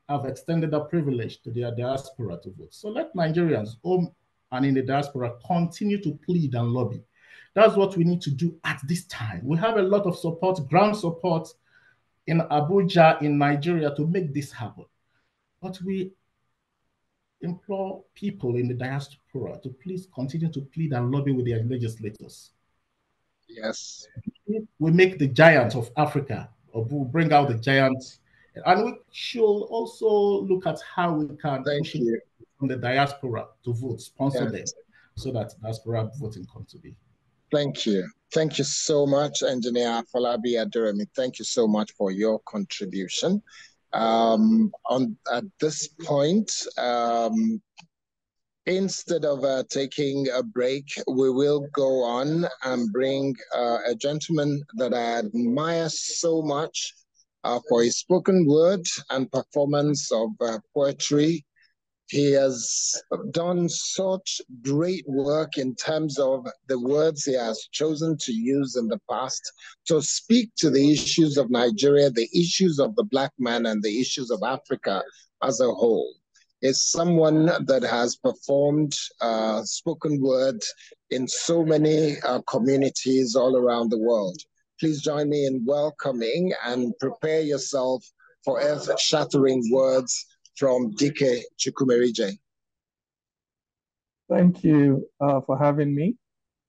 have extended the privilege to their diaspora to vote. So let Nigerians home and in the diaspora continue to plead and lobby. That's what we need to do at this time. We have a lot of support, ground support in Abuja, in Nigeria, to make this happen. But we implore people in the diaspora to please continue to plead and lobby with their legislators. Yes. We make the giant of Africa, or we'll bring out the giants, and we should also look at how we can push it from the diaspora to vote, sponsor them, so that diaspora voting comes to be. Thank you. Thank you so much, Engineer Falabi Aderemi. Thank you so much for your contribution. At this point, instead of taking a break, we will go on and bring a gentleman that I admire so much for his spoken word and performance of poetry. He has done such great work in terms of the words he has chosen to use in the past to speak to the issues of Nigeria, the issues of the Black man, and the issues of Africa as a whole. Is someone that has performed spoken word in so many communities all around the world. Please join me in welcoming and prepare yourself for earth-shattering words from Dike Chukwumerije. Thank you for having me.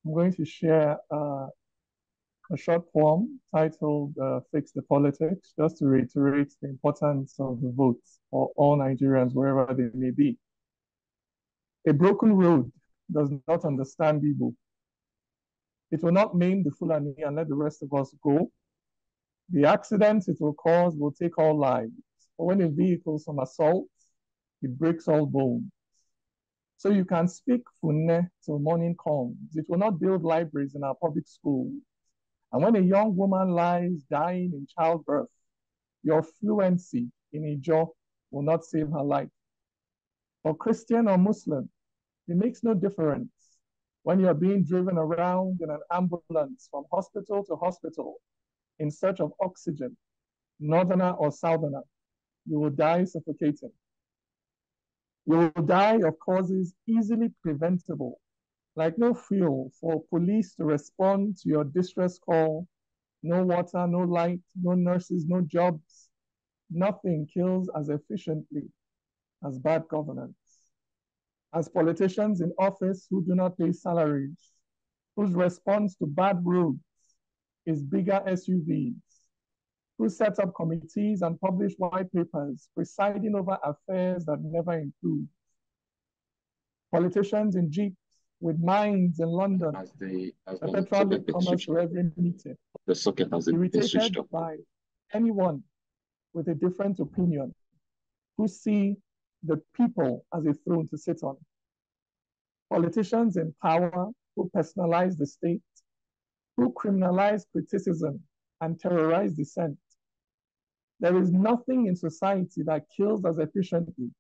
I'm going to share a short poem titled Fix the Politics, just to reiterate the importance of the vote for all Nigerians, wherever they may be. A broken road does not understand Igbo. It will not maim the Fulani and let the rest of us go. The accidents it will cause will take all lives. But when a vehicle some assault, it breaks all bones. So you can speak Funne till morning comes. It will not build libraries in our public schools. And when a young woman lies dying in childbirth, your fluency in Ijaw will not save her life. For Christian or Muslim, It makes no difference when you're being driven around in an ambulance from hospital to hospital in search of oxygen, northerner or southerner, you will die suffocating. You will die of causes easily preventable, like no fuel for police to respond to your distress call, no water, no light, no nurses, no jobs. Nothing kills as efficiently as bad governance. As politicians in office who do not pay salaries, whose response to bad roads is bigger SUVs, who set up committees and publish white papers presiding over affairs that never improve. Politicians in jeeps with minds in London, petrol commerce for every meeting, irritated by anyone with a different opinion, who see the people as a throne to sit on. Politicians in power who personalize the state, who criminalize criticism and terrorize dissent. There is nothing in society that kills as efficiently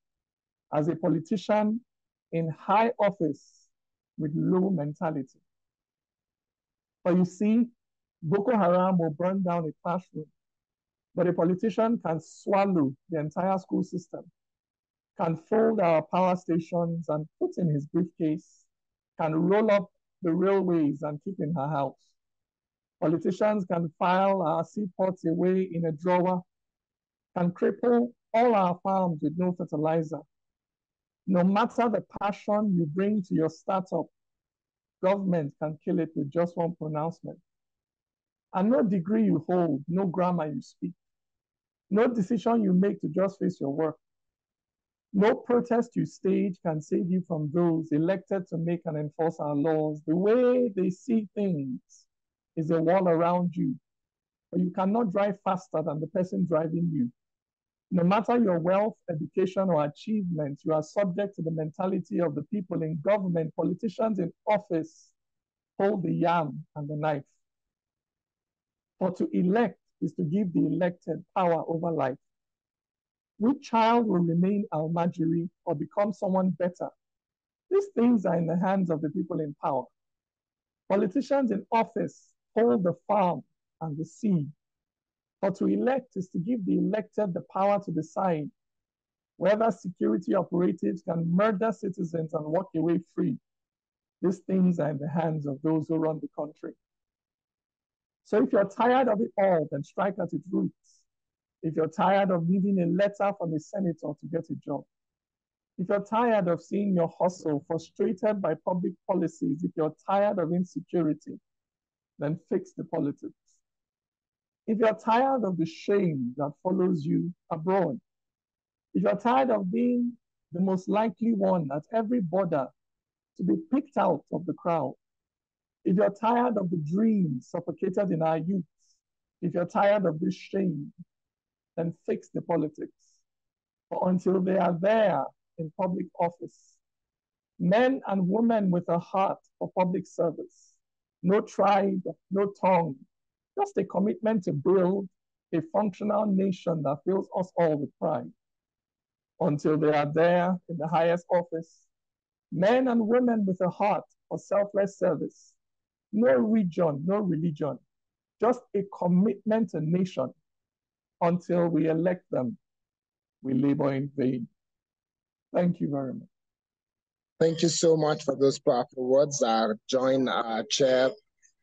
as a politician in high office with low mentality. But you see, Boko Haram will burn down a classroom, but a politician can swallow the entire school system, can fold our power stations and put in his briefcase, can roll up the railways and keep in her house. Politicians can file our seaports away in a drawer, can cripple all our farms with no fertilizer. No matter the passion you bring to your startup, government can kill it with just one pronouncement. And no degree you hold, no grammar you speak, no decision you make to just face your work, no protest you stage can save you from those elected to make and enforce our laws. The way they see things is a wall around you, but you cannot drive faster than the person driving you. No matter your wealth, education, or achievements, you are subject to the mentality of the people in government. Politicians in office hold the yam and the knife. For to elect is to give the elected power over life. Which child will remain Almajiri or become someone better? These things are in the hands of the people in power. Politicians in office hold the farm and the sea. For to elect is to give the elected the power to decide whether security operatives can murder citizens and walk away free. These things are in the hands of those who run the country. So if you're tired of it all, then strike at its roots. If you're tired of needing a letter from a senator to get a job, if you're tired of seeing your hustle frustrated by public policies, if you're tired of insecurity, then fix the politics. If you're tired of the shame that follows you abroad, if you're tired of being the most likely one at every border to be picked out of the crowd, if you're tired of the dreams suffocated in our youth, if you're tired of this shame, then fix the politics. For until they are there in public office, men and women with a heart for public service, no tribe, no tongue, just a commitment to build a functional nation that fills us all with pride. Until they are there in the highest office, men and women with a heart for selfless service, no region, no religion, just a commitment to nation. Until we elect them, we labor in vain. Thank you very much. Thank you so much for those powerful words. I join our chair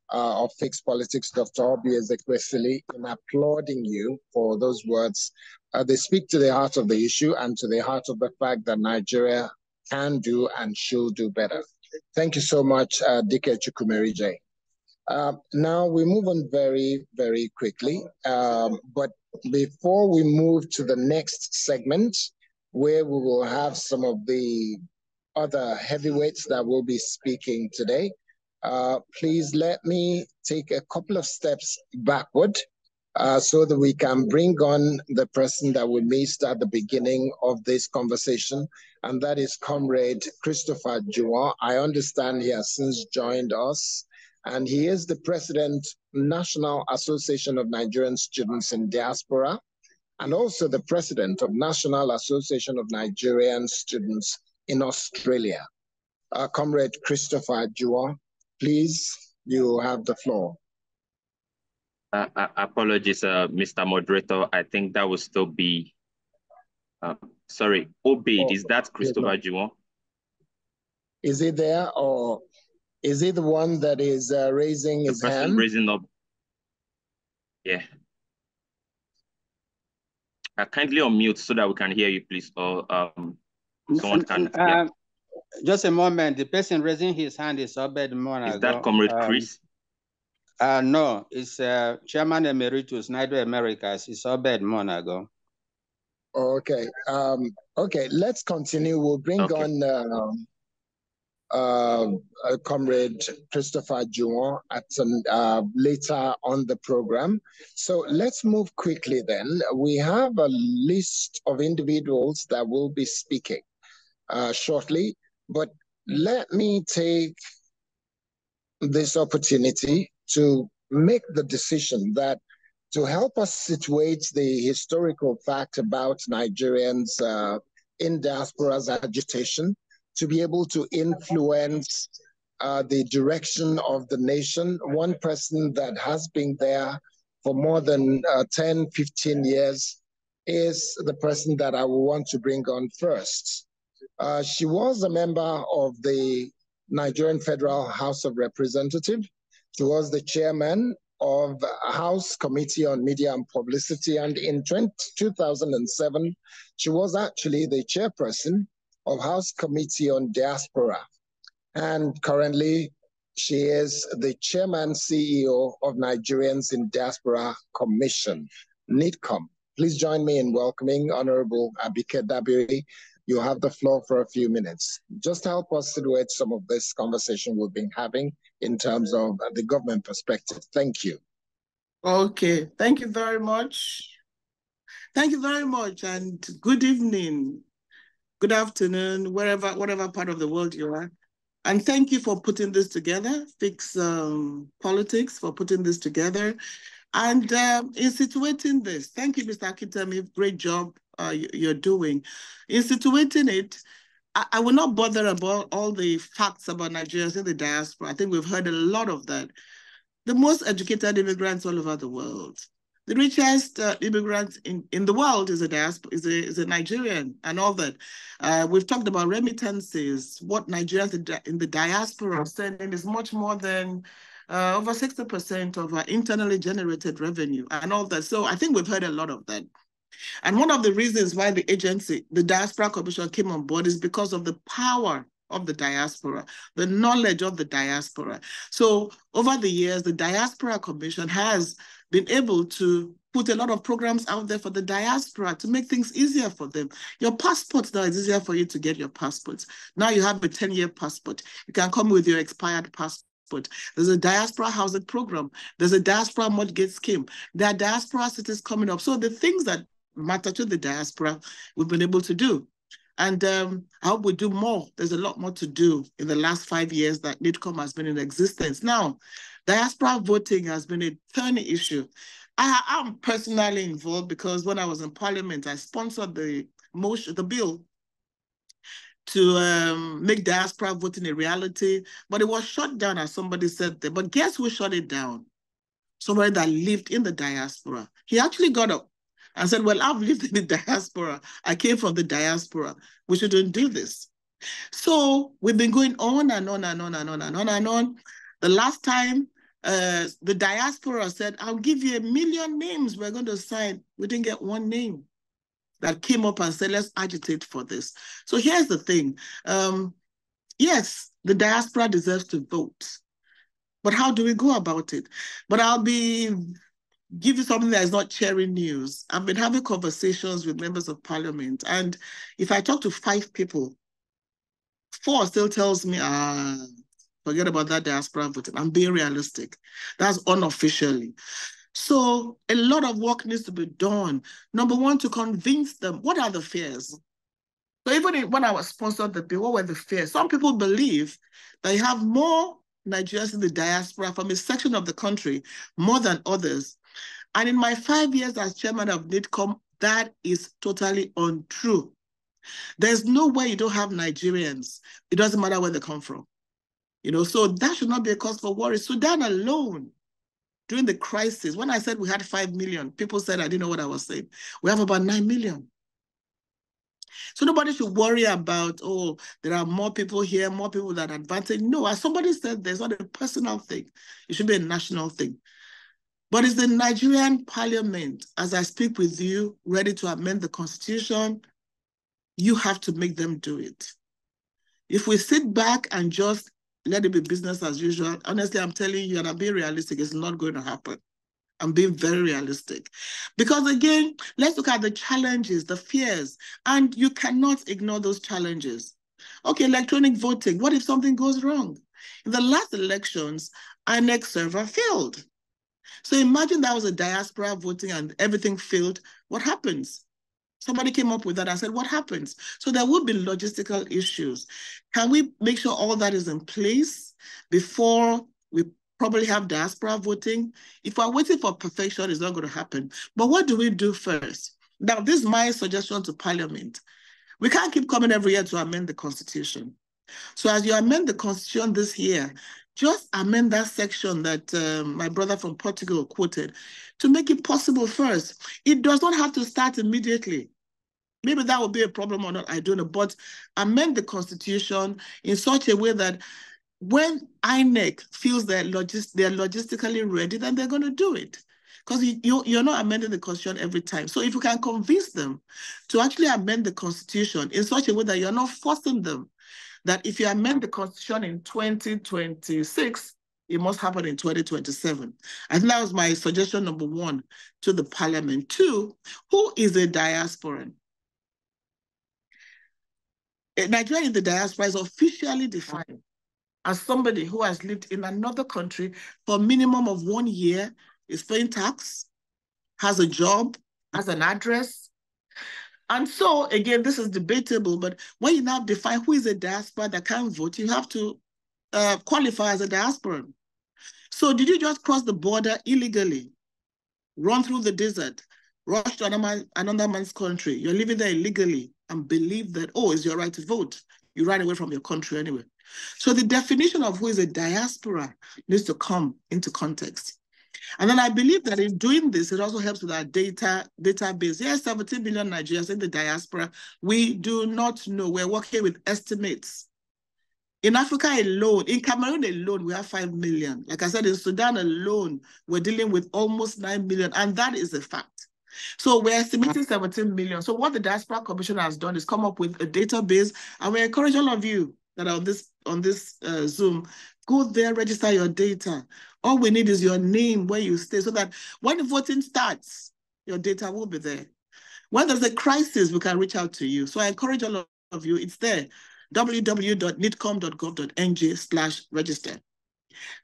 of Fixed Politics, Dr. Obi Ezekwesili, in applauding you for those words. They speak to the heart of the issue and to the heart of the fact that Nigeria can do and should do better. Thank you so much, Dike Chukwumerije. Now we move on very, very quickly. But before we move to the next segment, where we will have some of the other heavyweights that will be speaking today, please let me take a couple of steps backward so that we can bring on the person that we missed at the beginning of this conversation, and that is Comrade Christopher Juwon. I understand he has since joined us, and he is the President, National Association of Nigerian Students in Diaspora, and also the President of National Association of Nigerian Students in Australia. Comrade Christopher Juwon. Please, you have the floor. Apologies, Mr. Moderator. I think that will still be, sorry, Obed. Is that Christopher Juwon? Is he there, or is he the one that is raising his hand? Raising up. Yeah. Kindly unmute so that we can hear you, please, or someone can. Yeah. Just a moment. The person raising his hand is Obed Monago. Is that Comrade Chris? No, it's Chairman Emeritus, Nido Americas. It's Obed Monago. Okay. Okay, let's continue. We'll bring on Comrade Christopher Juwon at later on the program. So let's move quickly then. We have a list of individuals that will be speaking shortly, but let me take this opportunity to make the decision that to help us situate the historical fact about Nigerians in diaspora's agitation, to be able to influence the direction of the nation. One person that has been there for more than 10, 15 years is the person that I will want to bring on first. She was a member of the Nigerian Federal House of Representatives. She was the chairman of House Committee on Media and Publicity, and in 2007, she was actually the chairperson of House Committee on Diaspora. And currently, she is the chairman CEO of Nigerians in Diaspora Commission, NIDCOM. Please join me in welcoming Honorable Abike Dabiri. You have the floor for a few minutes. Just help us situate some of this conversation we've been having in terms of the government perspective. Thank you. Okay, thank you very much. Thank you very much, and good evening, good afternoon, whatever part of the world you are. And thank you for putting this together, Fix Politics, for putting this together and in situating this. Thank you, Mr. Akitami, great job you're doing. In situating it, I will not bother about all the facts about Nigerians in the diaspora. I think we've heard a lot of that. The most educated immigrants all over the world. The richest immigrant in the world is a Nigerian, and all that. We've talked about remittances. What Nigerians in the diaspora are sending is much more than over 60% of our internally generated revenue and all that. So I think we've heard a lot of that. And one of the reasons why the agency, the Diaspora Commission, came on board is because of the power of the diaspora, the knowledge of the diaspora. So over the years, the Diaspora Commission has been able to put a lot of programs out there for the diaspora to make things easier for them. Your passports now, it's easier for you to get your passports. Now you have a 10-year passport. You can come with your expired passport. There's a diaspora housing program. There's a diaspora mortgage scheme. There are diaspora cities coming up. So the things that matter to the diaspora, we've been able to do. And I hope we do more. There's a lot more to do in the last 5 years that NIDCOM has been in existence. Now, diaspora voting has been a thorny issue. I'm personally involved because when I was in Parliament, I sponsored the bill to make diaspora voting a reality, but it was shut down, as somebody said there. But guess who shut it down? Somebody that lived in the diaspora. He actually got up and said, well, I've lived in the diaspora. I came from the diaspora. We shouldn't do this. So we've been going on and on and on and on and on and on. The last time, the diaspora said, I'll give you 1 million names we're going to sign. We didn't get one name that came up and said, let's agitate for this. So here's the thing. Yes, the diaspora deserves to vote. But how do we go about it? But I'll give you something that is not cheering news. I've been having conversations with members of parliament, and if I talk to 5 people, 4 still tells me, forget about that diaspora voting. I'm being realistic. That's unofficially. So a lot of work needs to be done. Number one, to convince them, what are the fears? So even when I was sponsored the bill, what were the fears? Some people believe that you have more Nigerians in the diaspora from a section of the country, more than others. And in my 5 years as chairman of NIDCOM, that is totally untrue. There's no way you don't have Nigerians. It doesn't matter where they come from. So that should not be a cause for worry. Sudan alone, during the crisis, when I said we had 5 million, people said I didn't know what I was saying. We have about 9 million. So nobody should worry about, oh, there are more people here, more people that are advantage. No, as somebody said, there's not a personal thing. It should be a national thing. But is the Nigerian parliament, as I speak with you, ready to amend the constitution? You have to make them do it. If we sit back and just let it be business as usual, honestly, I'm telling you, and I'm being realistic, it's not going to happen. I'm being very realistic. Because again, let's look at the challenges, the fears, and you cannot ignore those challenges. Okay, electronic voting, what if something goes wrong? In the last elections, INEC server failed. So imagine that was a diaspora voting and everything failed. What happens? Somebody came up with that. I said, what happens? So there will be logistical issues. Can we make sure all that is in place before we probably have diaspora voting? If we're waiting for perfection, it's not going to happen. But what do we do first? Now, this is my suggestion to Parliament. We can't keep coming every year to amend the Constitution. So as you amend the Constitution this year, just amend that section that my brother from Portugal quoted to make it possible first. It does not have to start immediately. Maybe that would be a problem or not, I don't know, but amend the Constitution in such a way that when INEC feels that they're logistically ready, then they're going to do it. Because you're not amending the Constitution every time. So if you can convince them to actually amend the Constitution in such a way that you're not forcing them, that if you amend the Constitution in 2026, it must happen in 2027. I think that was my suggestion number one to the Parliament. Two, who is a diasporan? Nigeria in the diaspora is officially defined as somebody who has lived in another country for a minimum of 1 year, is paying tax, has a job, has an address. And so, again, this is debatable, but when you now define who is a diaspora that can't vote, you have to qualify as a diasporan. So did you just cross the border illegally, run through the desert, rush to another man's country, you're living there illegally, and believe that, oh, it's your right to vote. You ran away from your country anyway. So the definition of who is a diaspora needs to come into context. And then I believe that in doing this, it also helps with our database. Yes, 17 million Nigerians in the diaspora. We do not know. We're working with estimates. In Africa alone, in Cameroon alone, we have 5 million. Like I said, in Sudan alone, we're dealing with almost 9 million, and that is a fact. So we're estimating 17 million. So what the Diaspora Commission has done is come up with a database, and we encourage all of you that are on this Zoom, go there, register your data. All we need is your name, where you stay, so that when the voting starts, your data will be there. When there's a crisis, we can reach out to you. So I encourage all of you, it's there, www.nidcom.gov.ng/register.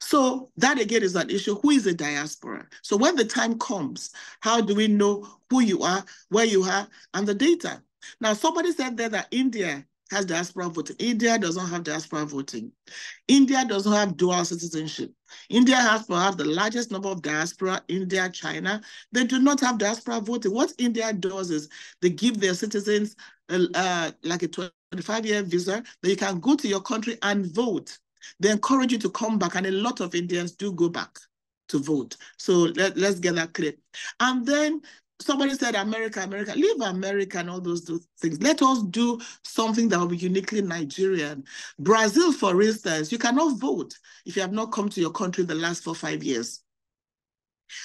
So that again is an issue. Who is a diaspora? So when the time comes, how do we know who you are, where you are, and the data? Now, somebody said there that India has diaspora voting. India does not have diaspora voting. India does not have dual citizenship. India has perhaps the largest number of diaspora, India, China. They do not have diaspora voting. What India does is they give their citizens like a 25-year visa that you can go to your country and vote. They encourage you to come back, and a lot of Indians do go back to vote. So let's get that clear. And then somebody said, America, leave America and all those things. Let us do something that will be uniquely Nigerian. Brazil, for instance, you cannot vote if you have not come to your country the last 4 or 5 years.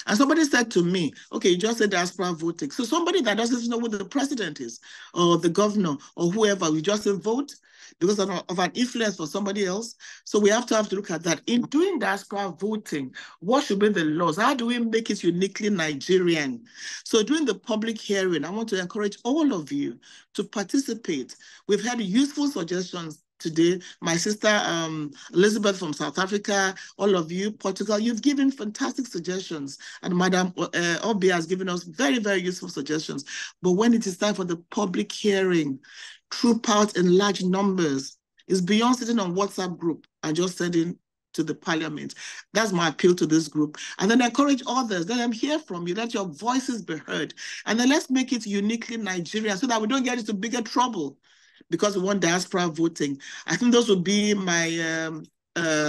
And somebody said to me, okay, you just said diaspora voting. So somebody that doesn't know who the president is, or the governor, or whoever, we just say vote because of an influence for somebody else. So we have to look at that. In doing diaspora voting, what should be the laws? How do we make it uniquely Nigerian? So during the public hearing, I want to encourage all of you to participate. We've had useful suggestions today. My sister Elizabeth from South Africa, all of you, Portugal, you've given fantastic suggestions. And Madam Obi has given us very, very useful suggestions. But when it is time for the public hearing, troop out in large numbers. It's beyond sitting on WhatsApp group and just sending to the parliament. That's my appeal to this group. And then encourage others. Let them hear from you. Let your voices be heard. And then let's make it uniquely Nigerian so that we don't get into bigger trouble because we want diaspora voting. I think those would be my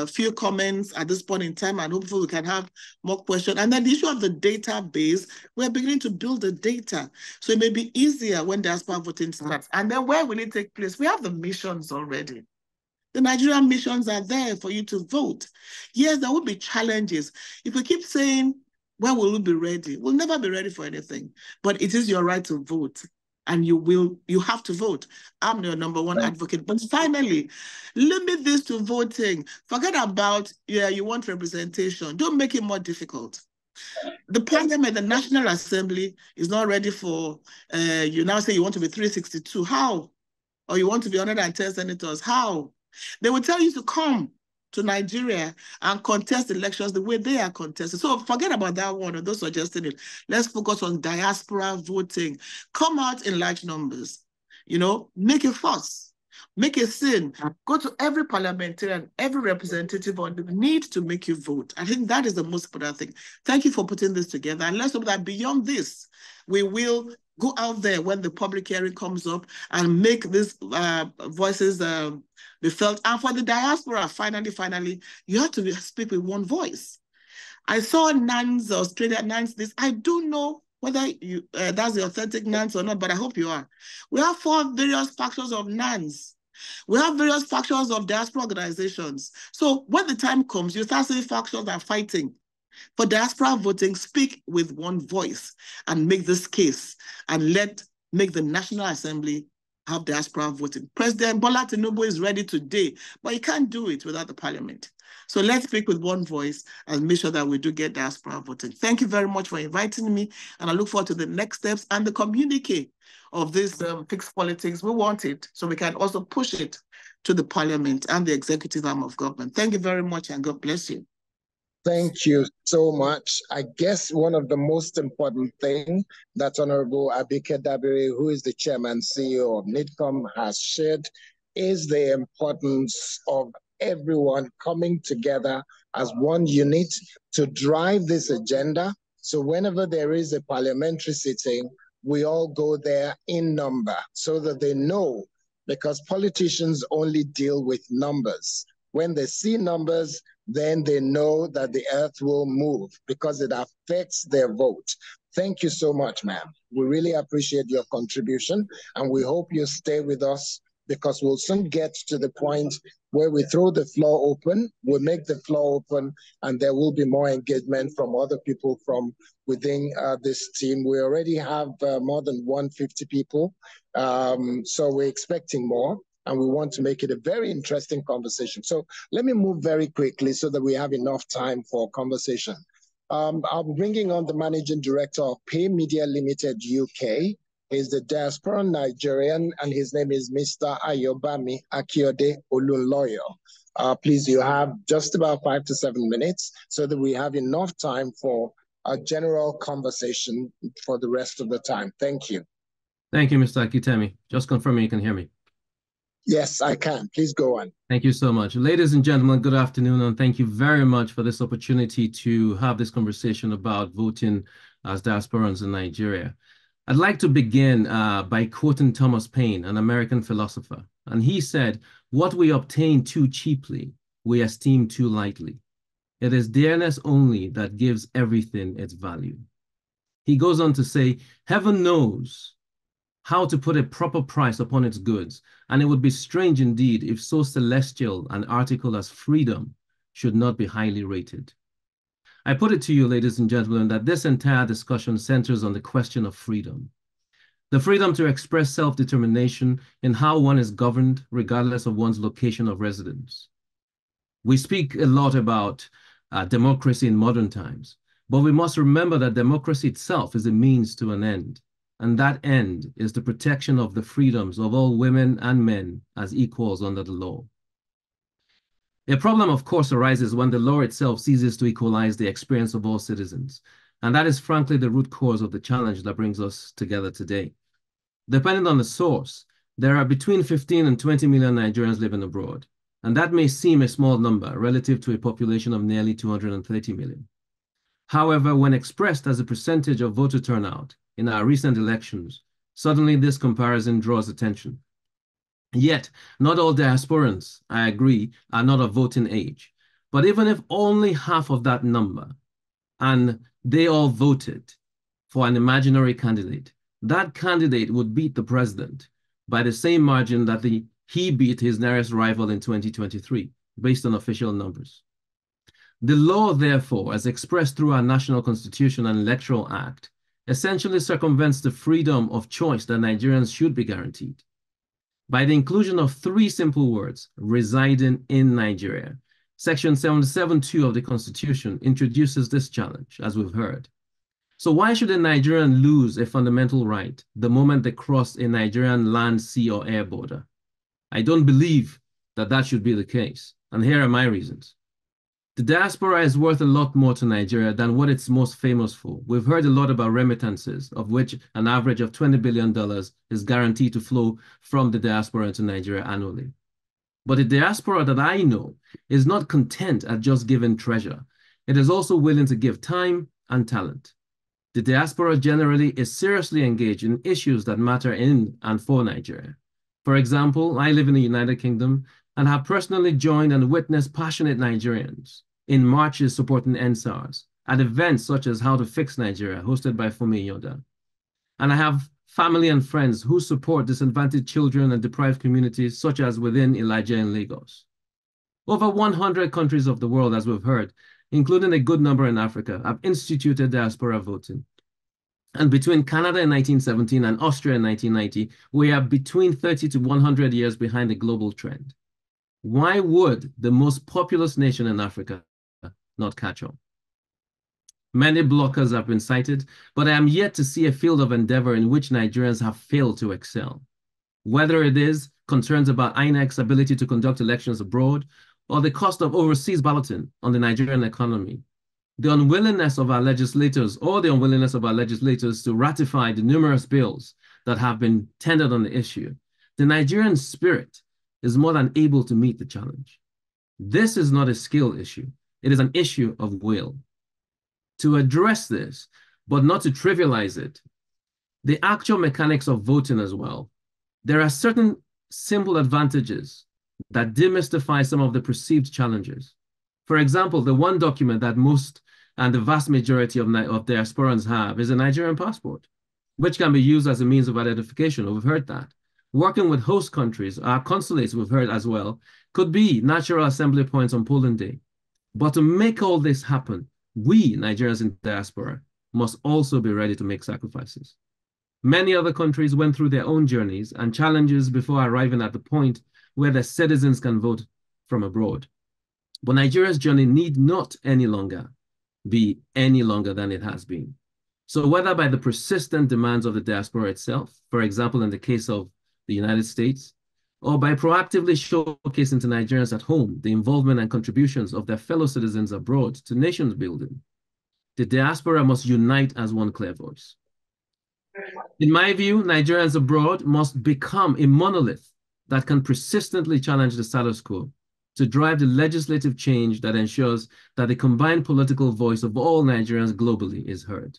few comments at this point in time, and hopefully we can have more questions. And then the issue of the database, we're beginning to build the data. So it may be easier when diaspora voting starts. And then where will it take place? We have the missions already. The Nigerian missions are there for you to vote. Yes, there will be challenges. If we keep saying, when will we be ready? We'll never be ready for anything, but it is your right to vote. And you have to vote. I'm your number one advocate. But finally, limit this to voting. Forget about, you want representation. Don't make it more difficult. The parliament, the National Assembly is not ready for, you now say you want to be 362. How? Or you want to be 110 senators. How? They will tell you to come to Nigeria and contest elections the way they are contested. So forget about that one or those suggesting it. Let's focus on diaspora voting. Come out in large numbers, make a fuss, make a scene, go to every parliamentarian, every representative on the need to make you vote. I think that is the most important thing. Thank you for putting this together. And let's hope that beyond this, we will go out there when the public hearing comes up and make these voices be felt. And for the diaspora, finally, you have to speak with one voice. I saw NANS, Australia NANS, this. I don't know whether that's the authentic NANS or not, but I hope you are. We have 4 various factions of NANS. We have various factions of diaspora organizations. So when the time comes, you start seeing factions are fighting. For diaspora voting, speak with one voice and make this case and make the National Assembly have diaspora voting. President Bola Tinubu is ready today, but he can't do it without the parliament. So let's speak with one voice and make sure that we do get diaspora voting. Thank you very much for inviting me, and I look forward to the next steps and the communique of this fixed politics. We want it so we can also push it to the parliament and the executive arm of government. Thank you very much, and God bless you. Thank you so much. I guess one of the most important things that Honorable Abike Dabiri, who is the chairman CEO of NIDCOM, has shared is the importance of everyone coming together as one unit to drive this agenda. So whenever there is a parliamentary sitting, we all go there in number so that they know, because politicians only deal with numbers. When they see numbers, then they know that the earth will move because it affects their vote. Thank you so much, ma'am. We really appreciate your contribution, and we hope you stay with us because we'll soon get to the point where we throw the floor open, we make the floor open, and there will be more engagement from other people from within this team. We already have more than 150 people, so we're expecting more. And we want to make it a very interesting conversation. So let me move very quickly so that we have enough time for conversation. I'm bringing on the Managing Director of Pay Media Limited UK. He's the diaspora Nigerian, and his name is Mr. Ayobami Akiode Olunloyo. Please, you have just about 5 to 7 minutes so that we have enough time for a general conversation for the rest of the time. Thank you. Thank you, Mr. Akitemi. Just confirming you can hear me. Yes, I can. Please go on. Thank you so much. Ladies and gentlemen, good afternoon, and thank you very much for this opportunity to have this conversation about voting as diasporans in Nigeria. I'd like to begin by quoting Thomas Paine, an American philosopher, and he said, "What we obtain too cheaply, we esteem too lightly. It is dearness only that gives everything its value." He goes on to say, "Heaven knows how to put a proper price upon its goods, and it would be strange indeed if so celestial an article as freedom should not be highly rated." I put it to you, ladies and gentlemen, that this entire discussion centers on the question of freedom. The freedom to express self-determination in how one is governed, regardless of one's location of residence. We speak a lot about democracy in modern times, but we must remember that democracy itself is a means to an end. And that end is the protection of the freedoms of all women and men as equals under the law. A problem, of course, arises when the law itself ceases to equalize the experience of all citizens. And that is frankly the root cause of the challenge that brings us together today. Depending on the source, there are between 15 and 20 million Nigerians living abroad. And that may seem a small number relative to a population of nearly 230 million. However, when expressed as a percentage of voter turnout in our recent elections, suddenly this comparison draws attention. Yet, not all diasporans, I agree, are not of voting age. But even if only half of that number, and they all voted for an imaginary candidate, that candidate would beat the president by the same margin that he beat his nearest rival in 2023, based on official numbers. The law, therefore, as expressed through our National Constitution and Electoral Act, essentially circumvents the freedom of choice that Nigerians should be guaranteed. By the inclusion of three simple words, residing in Nigeria, Section 77(2) of the Constitution introduces this challenge, as we've heard. So why should a Nigerian lose a fundamental right the moment they cross a Nigerian land, sea, or air border? I don't believe that that should be the case, and here are my reasons. The diaspora is worth a lot more to Nigeria than what it's most famous for. We've heard a lot about remittances, of which an average of $20 billion is guaranteed to flow from the diaspora into Nigeria annually. But the diaspora that I know is not content at just giving treasure. It is also willing to give time and talent. The diaspora generally is seriously engaged in issues that matter in and for Nigeria. For example, I live in the United Kingdom and have personally joined and witnessed passionate Nigerians in marches supporting NSARS, at events such as How to Fix Nigeria, hosted by Funmi Yoda. And I have family and friends who support disadvantaged children and deprived communities, such as within Elijah in Lagos. Over 100 countries of the world, as we've heard, including a good number in Africa, have instituted diaspora voting. And between Canada in 1917 and Austria in 1990, we are between 30 to 100 years behind the global trend. Why would the most populous nation in Africa not catch on? Many blockers have been cited, but I am yet to see a field of endeavor in which Nigerians have failed to excel. Whether it is concerns about INEC's ability to conduct elections abroad, or the cost of overseas balloting on the Nigerian economy, the unwillingness of our legislators to ratify the numerous bills that have been tendered on the issue, the Nigerian spirit is more than able to meet the challenge. This is not a skill issue. It is an issue of will. To address this, but not to trivialize it, the actual mechanics of voting as well, there are certain simple advantages that demystify some of the perceived challenges. For example, the one document that most and the vast majority of diasporans have is a Nigerian passport, which can be used as a means of identification. We've heard that. Working with host countries, our consulates, we've heard as well, could be natural assembly points on polling day. But to make all this happen, we, Nigerians in diaspora, must also be ready to make sacrifices. Many other countries went through their own journeys and challenges before arriving at the point where their citizens can vote from abroad. But Nigeria's journey need not any longer be any longer than it has been. So whether by the persistent demands of the diaspora itself, for example, in the case of the United States, or by proactively showcasing to Nigerians at home the involvement and contributions of their fellow citizens abroad to nation building, the diaspora must unite as one clear voice. In my view, Nigerians abroad must become a monolith that can persistently challenge the status quo to drive the legislative change that ensures that the combined political voice of all Nigerians globally is heard.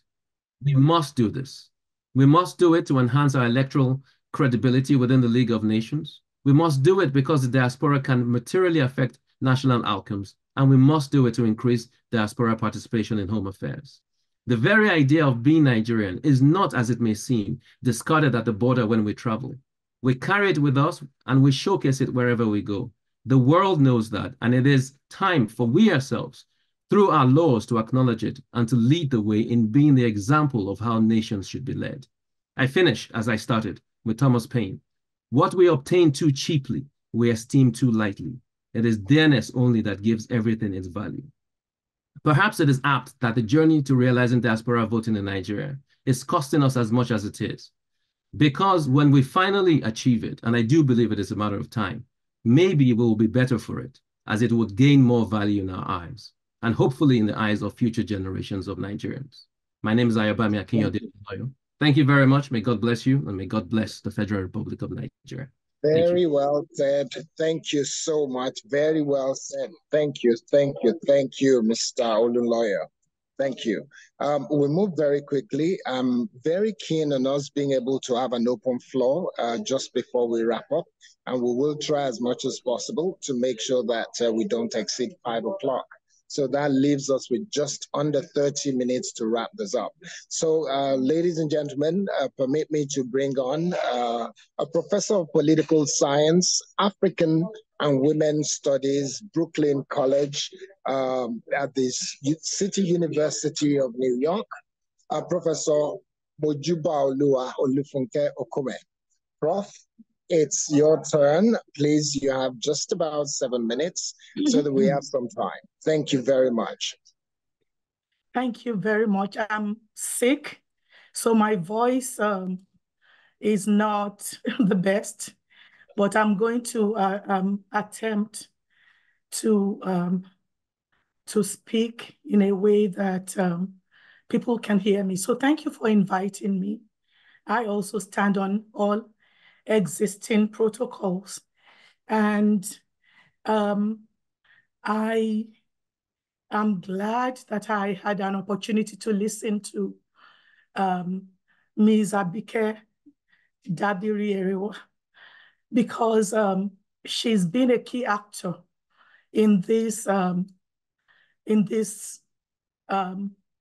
We must do this. We must do it to enhance our electoral credibility within the League of Nations. We must do it because the diaspora can materially affect national outcomes, and we must do it to increase diaspora participation in home affairs. The very idea of being Nigerian is not, as it may seem, discarded at the border when we travel. We carry it with us and we showcase it wherever we go. The world knows that, and it is time for we ourselves, through our laws, to acknowledge it and to lead the way in being the example of how nations should be led. I finish, as I started, with Thomas Paine. What we obtain too cheaply, we esteem too lightly. It is dearness only that gives everything its value. Perhaps it is apt that the journey to realizing diaspora voting in Nigeria is costing us as much as it is. Because when we finally achieve it, and I do believe it is a matter of time, maybe we will be better for it, as it would gain more value in our eyes, and hopefully in the eyes of future generations of Nigerians. My name is Ayobami Akinyode. Thank you very much. May God bless you, and may God bless the Federal Republic of Nigeria. Very well said. Thank you so much. Very well said. Thank you, Mr. Olunloyo. Thank you. We'll move very quickly. I'm very keen on us being able to have an open floor just before we wrap up, and we will try as much as possible to make sure that we don't exceed 5 o'clock. So that leaves us with just under 30 minutes to wrap this up. So, ladies and gentlemen, permit me to bring on a professor of political science, African and Women's Studies, Brooklyn College, at the City University of New York, Professor Mojuba Olua Olufunke Okume. Prof, it's your turn. Please, you have just about 7 minutes so that we have some time. Thank you very much. Thank you very much. I'm sick, so my voice is not the best, but I'm going to attempt to speak in a way that people can hear me. So thank you for inviting me. I also stand on all existing protocols, and I am glad that I had an opportunity to listen to Ms. Abike Dabiri-Erewa, because she's been a key actor in this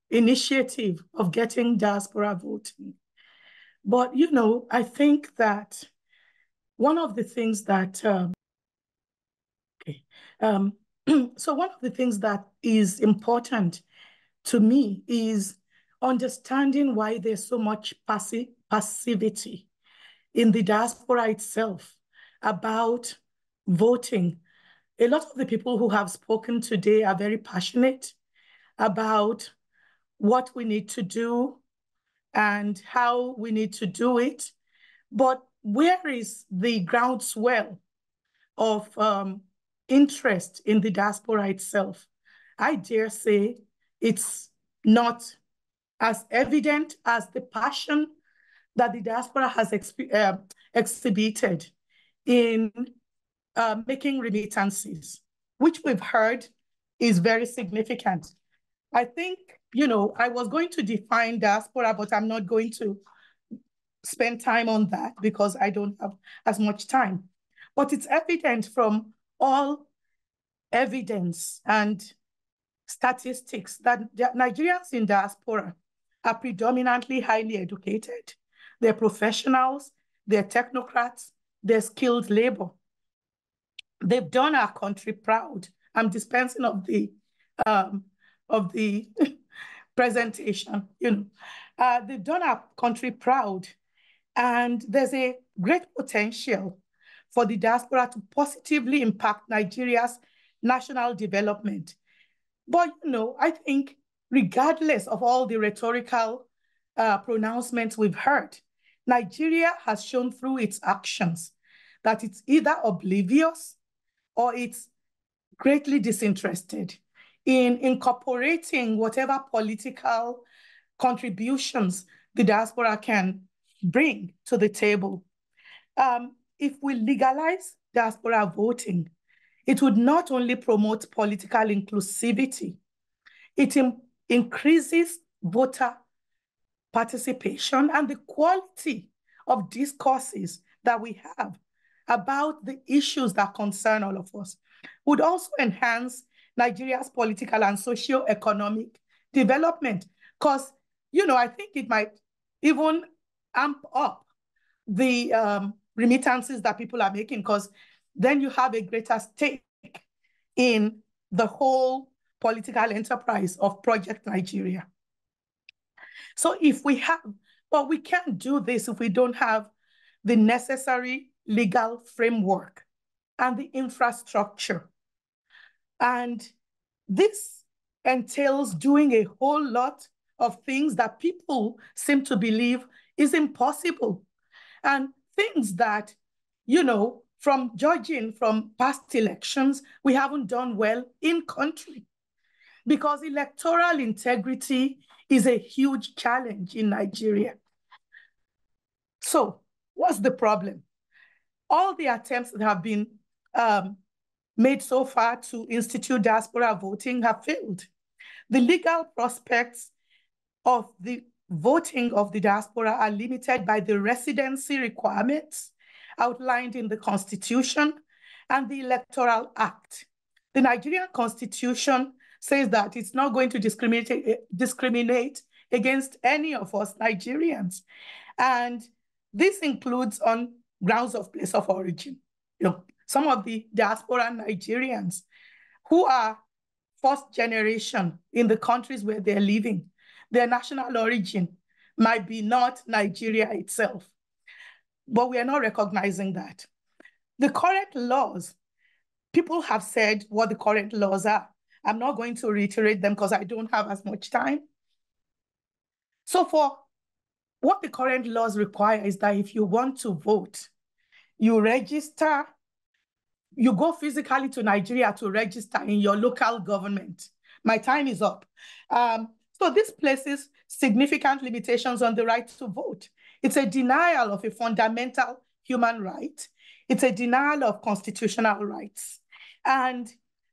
initiative of getting diaspora voting. But, you know, I think that one of the things that, so one of the things that is important to me is understanding why there's so much passivity in the diaspora itself about voting. A lot of the people who have spoken today are very passionate about what we need to do and how we need to do it. But where is the groundswell of interest in the diaspora itself? I dare say it's not as evident as the passion that the diaspora has exhibited in making remittances, which we've heard is very significant. I think, you know, I was going to define diaspora, but I'm not going to spend time on that because I don't have as much time. But it's evident from all evidence and statistics that Nigerians in diaspora are predominantly highly educated. They're professionals, they're technocrats, they're skilled labor. They've done our country proud. I'm dispensing of the presentation, you know. They've done our country proud, and there's a great potential for the diaspora to positively impact Nigeria's national development. But, you know, I think regardless of all the rhetorical pronouncements we've heard, Nigeria has shown through its actions that it's either oblivious or it's greatly disinterested in incorporating whatever political contributions the diaspora can bring to the table. If we legalize diaspora voting, it would not only promote political inclusivity, it increases voter participation and the quality of discourses that we have about the issues that concern all of us. Would also enhance Nigeria's political and socio-economic development, because, you know, I think it might even amp up the remittances that people are making, because then you have a greater stake in the whole political enterprise of Project Nigeria. So if we have, well, we can't do this if we don't have the necessary legal framework and the infrastructure. And this entails doing a whole lot of things that people seem to believe is impossible, and things that, you know, from judging from past elections, we haven't done well in country, because electoral integrity is a huge challenge in Nigeria. So what's the problem? all the attempts that have been made so far to institute diaspora voting have failed. The legal prospects of the voting of the diaspora are limited by the residency requirements outlined in the Constitution and the Electoral Act. The Nigerian Constitution says that it's not going to discriminate against any of us Nigerians. And this includes on grounds of place of origin. You know, some of the diaspora Nigerians who are first generation in the countries where they're living, their national origin might be not Nigeria itself, but we are not recognizing that. The current laws, people have said what the current laws are. I'm not going to reiterate them because I don't have as much time. So for what the current laws require is that if you want to vote, you register, you go physically to Nigeria to register in your local government. My time is up. So this places significant limitations on the right to vote. It's a denial of a fundamental human right. It's a denial of constitutional rights. And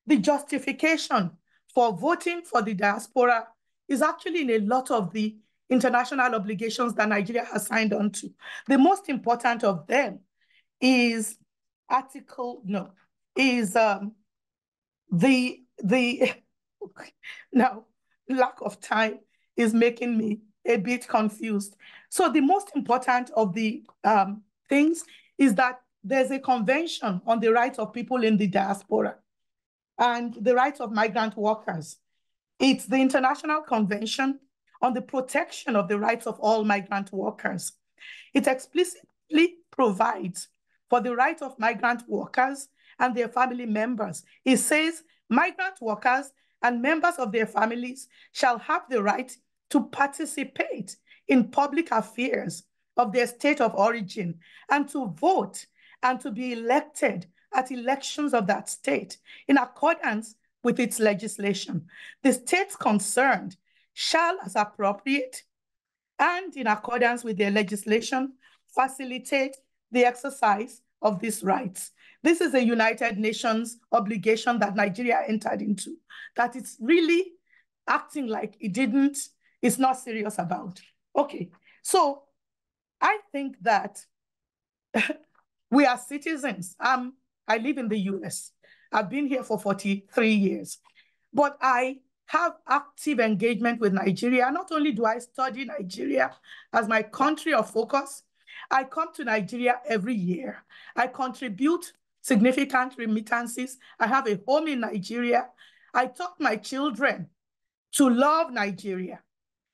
the justification for voting for the diaspora is actually in a lot of the international obligations that Nigeria has signed on to. The most important of them is now, lack of time is making me a bit confused. So the most important of the things is that there's a convention on the rights of people in the diaspora and the rights of migrant workers. It's the International Convention on the Protection of the Rights of All Migrant Workers. It explicitly provides for the right of migrant workers and their family members. It says migrant workers and members of their families shall have the right to participate in public affairs of their state of origin and to vote and to be elected at elections of that state in accordance with its legislation. The states concerned shall, as appropriate and in accordance with their legislation, facilitate the exercise of these rights. This is a United Nations obligation that Nigeria entered into, that it's really acting like it's not serious about. Okay, so I think that we are citizens. I live in the US. I've been here for 43 years, but I have active engagement with Nigeria. Not only do I study Nigeria as my country of focus, I come to Nigeria every year. I contribute significant remittances. I have a home in Nigeria. I taught my children to love Nigeria.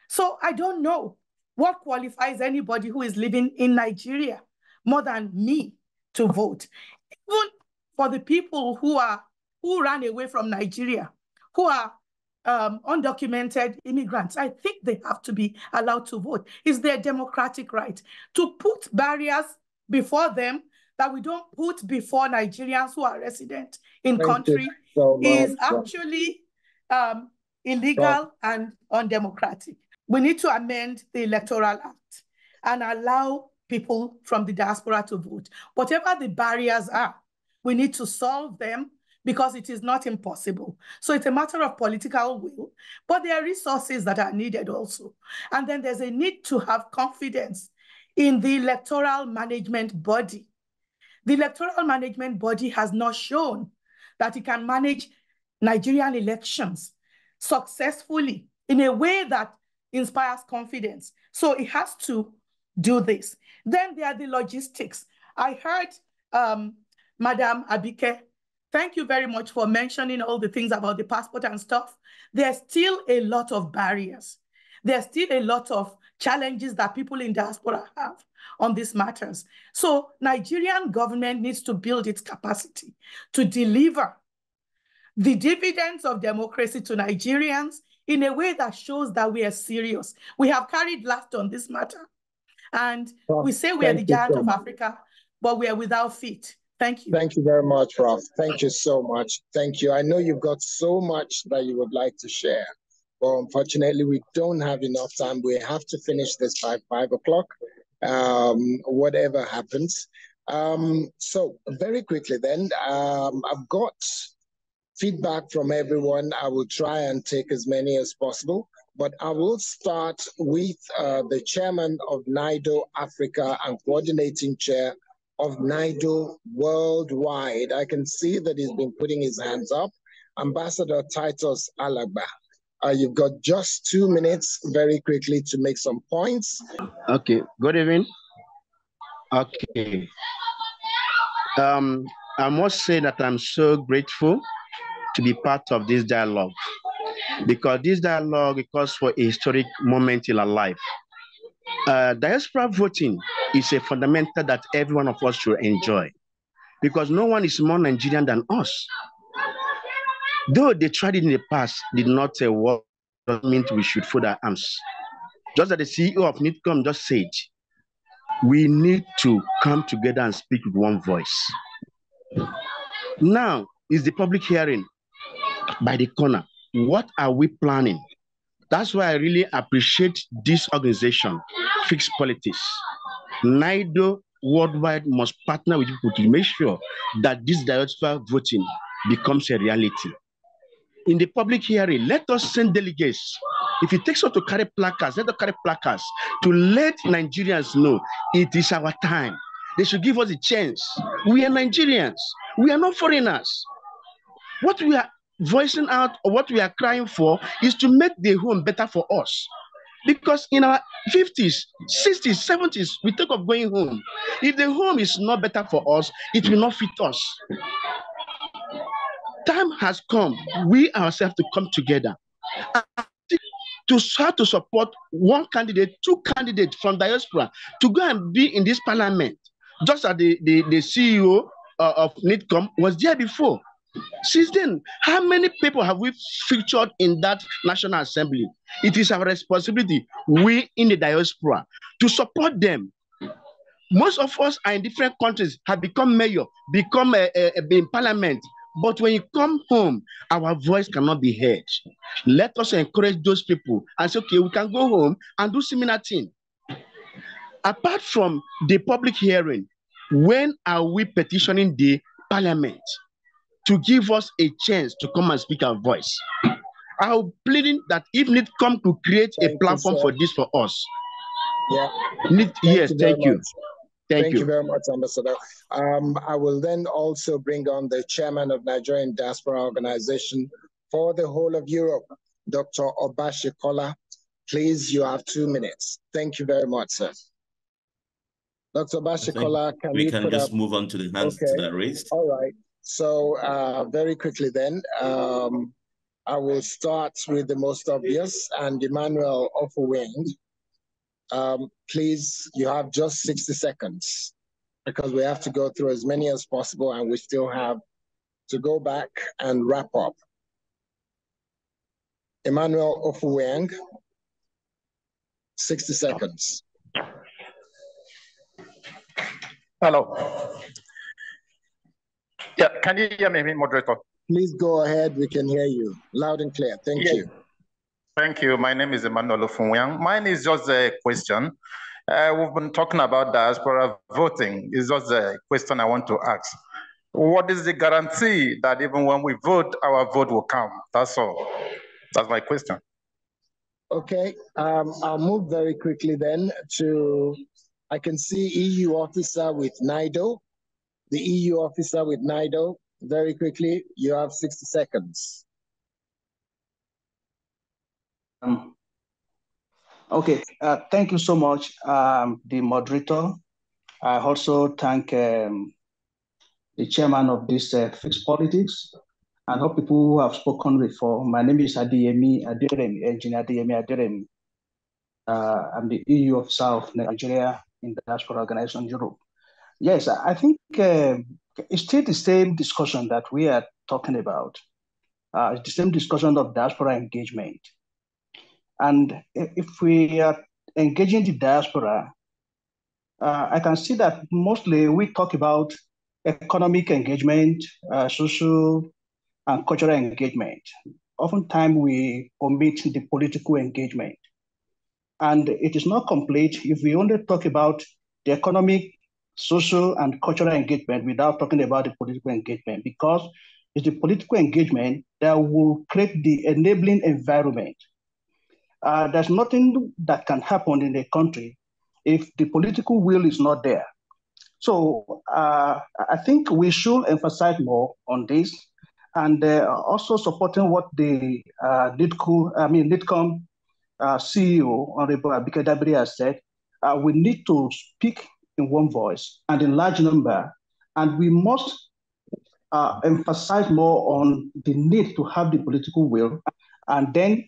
So I don't know what qualifies anybody who is living in Nigeria more than me to vote. Even for the people who ran away from Nigeria, who are undocumented immigrants, I think they have to be allowed to vote. It's their democratic right. To put barriers before them that we don't put before Nigerians who are resident in country is actually illegal and undemocratic. We need to amend the Electoral Act and allow people from the diaspora to vote. Whatever the barriers are, we need to solve them because it is not impossible. So it's a matter of political will, but there are resources that are needed also. And then there's a need to have confidence in the electoral management body. The electoral management body has not shown that it can manage Nigerian elections successfully in a way that inspires confidence. So it has to do this. Then there are the logistics. I heard Madam Abike, thank you very much for mentioning all the things about the passport and stuff. There's still a lot of barriers. There's still a lot of challenges that people in diaspora have on these matters. So Nigerian government needs to build its capacity to deliver the dividends of democracy to Nigerians in a way that shows that we are serious. We have carried last on this matter. And we say we are the giant of Africa, but we are without feet. Thank you. Thank you very much, Prof. Thank you so much. Thank you. I know you've got so much that you would like to share, but unfortunately, we don't have enough time. We have to finish this by 5 o'clock, whatever happens. So very quickly then, I've got feedback from everyone. I will try and take as many as possible, but I will start with the chairman of NIDO Africa and coordinating chair of NIDO Worldwide. I can see that he's been putting his hands up. Ambassador Titus Alagba. You've got just 2 minutes very quickly to make some points. Okay, good evening. Okay. I must say that I'm so grateful to be part of this dialogue, because this dialogue calls for a historic moment in our life. Diaspora voting is a fundamental that every one of us should enjoy, because no one is more Nigerian than us. Though they tried it in the past, did not work, doesn't mean we should fold our arms. Just as the CEO of NITCOM just said, we need to come together and speak with one voice. Now is the public hearing by the corner. What are we planning? That's why I really appreciate this organization, Fixed Politics. NIDO Worldwide must partner with people to make sure that this diaspora voting becomes a reality. In the public hearing, let us send delegates. If it takes us to carry placards, let us carry placards to let Nigerians know it is our time. They should give us a chance. We are Nigerians. We are not foreigners. What we are voicing out, or what we are crying for, is to make the home better for us. Because in our 50s, 60s, 70s, we think of going home. If the home is not better for us, it will not fit us. Time has come, we ourselves, to come together to start to support one candidate, two candidates from diaspora to go and be in this parliament. Just as the CEO of NITCOM was there before. Since then, how many people have we featured in that National Assembly? It is our responsibility, we in the diaspora, to support them. Most of us are in different countries, have become mayor, become in parliament. But when you come home, our voice cannot be heard. Let us encourage those people and say, okay, we can go home and do similar thing. Apart from the public hearing, when are we petitioning the parliament to give us a chance to come and speak our voice? I'm pleading that if NITCOM to create a platform for this for us. Yeah. Yes, thank you. Thank you very much, Ambassador. I will then also bring on the chairman of Nigerian Diaspora Organization for the whole of Europe, Dr. Obashikola. Please, you have 2 minutes. Thank you very much, sir. Dr. Obashikola, can we you can put just up... move on to the hands that are raised. All right. So very quickly then, I will start with the most obvious, and Emmanuel Ofoweng. Please, you have just 60 seconds because we have to go through as many as possible and we still have to go back and wrap up. Emmanuel Ofoweng, 60 seconds. Hello. Yeah, can you hear me, moderator? Please go ahead, we can hear you loud and clear. Thank you. Thank you. My name is Emmanuel Ofunwang. Mine is just a question. We've been talking about diaspora voting. It's just a question I want to ask. What is the guarantee that even when we vote, our vote will count? That's all. That's my question. Okay, I'll move very quickly then to, I can see EU officer with NIDO. The EU officer with NIDO, very quickly, you have 60 seconds. Okay, thank you so much, the moderator. I also thank the chairman of this Fixed Politics and all people who have spoken before. My name is Adeyemi Aderemi, Engineer Adeyemi Aderemi. I'm the EU officer of Nigeria in the Diaspora Organization Europe. Yes, I think it's still the same discussion that we are talking about. It's the same discussion of diaspora engagement. And if we are engaging the diaspora, I can see that mostly we talk about economic engagement, social and cultural engagement. Oftentimes we omit the political engagement. And it is not complete if we only talk about the economic social and cultural engagement without talking about the political engagement, because it's the political engagement that will create the enabling environment. There's nothing that can happen in a country if the political will is not there. So I think we should emphasize more on this, and also supporting what the NIDCOM CEO, Honorable Abike Dabiri, has said. We need to speak in one voice and in large number, and we must emphasize more on the need to have the political will, and then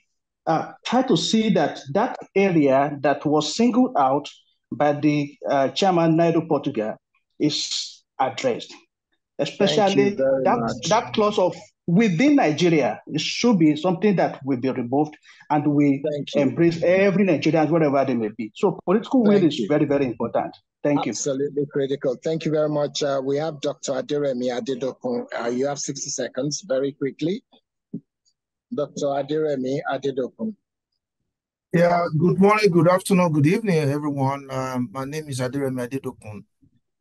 try to see that that area that was singled out by the chairman Naidu Portugal is addressed, especially that clause of within Nigeria. It should be something that will be removed, and we embrace every Nigerian wherever they may be. So political will is very, very important. Thank you. Absolutely critical. Thank you very much. We have Dr. Aderemi Adedokun. You have 60 seconds, very quickly. Dr. Aderemi Adedokun. Yeah, good morning, good afternoon, good evening, everyone. My name is Aderemi Adedokun.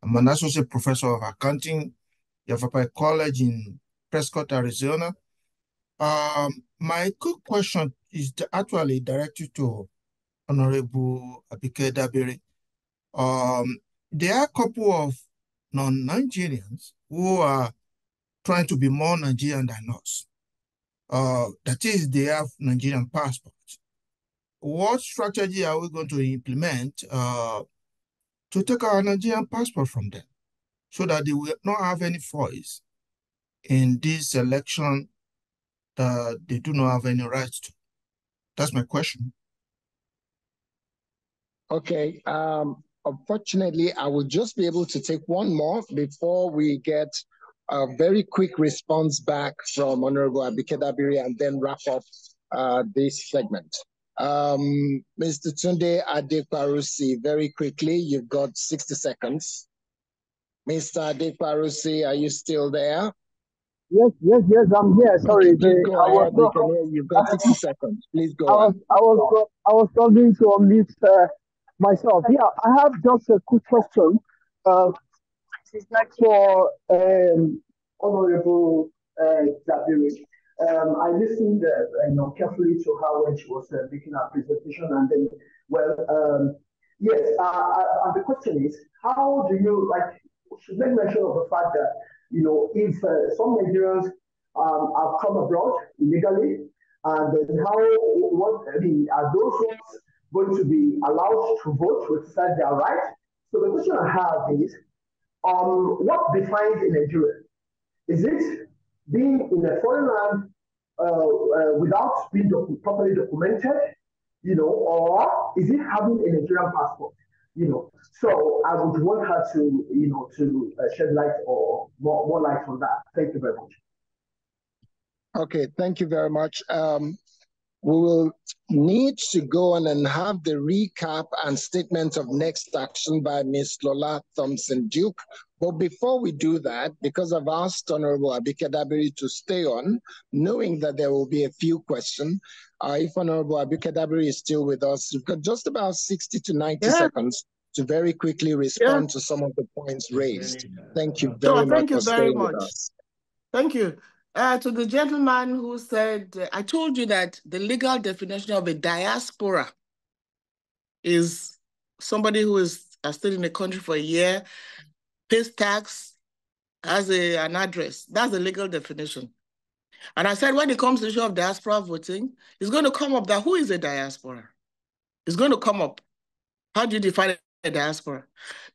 I'm an associate professor of accounting at Yavapai College in Prescott, Arizona. My quick question is actually directed to Honorable Abike Dabiri. There are a couple of non-Nigerians who are trying to be more Nigerian than us. That is, they have Nigerian passports. What strategy are we going to implement to take our Nigerian passport from them so that they will not have any voice in this election that they do not have any rights to? That's my question. Okay. Unfortunately, I will just be able to take one more before we get a very quick response back from Honorable Abike Dabiri, and then wrap up this segment. Mr. Tunde Adekwarusi, very quickly, you've got 60 seconds. Mr. Adekwarusi, are you still there? Yes, I'm here. Sorry, you've got 60 seconds. Please go on. I was struggling to unmute myself. Yeah, I have just a quick question. For Honorable Dabiri. I listened carefully to her when she was making her presentation, and then, yes, and the question is, how do you, she made mention of the fact that, if some Nigerians have come abroad illegally, and then are those ones going to be allowed to vote to exercise their right? So the question I have is, what defines a Nigerian? Is it being in a foreign land without being properly documented, or is it having a Nigerian passport? So I would want her to, to shed light or more light on that. Thank you very much. Okay, thank you very much. We will need to go on and have the recap and statement of next action by Ms. Lola Thompson-Duke. But before we do that, because I've asked Honorable Abike Dabiri to stay on, knowing that there will be a few questions, if Honorable Abike Dabiri is still with us, you've got just about 60 to 90 seconds to very quickly respond to some of the points raised. Thank you very much for staying with us. Thank you. To the gentleman who said, I told you that the legal definition of a diaspora is somebody who has stayed in the country for a year, pays tax, has an address. That's the legal definition. And I said, when it comes to the issue of diaspora voting, it's going to come up that who is a diaspora? It's going to come up. How do you define a diaspora?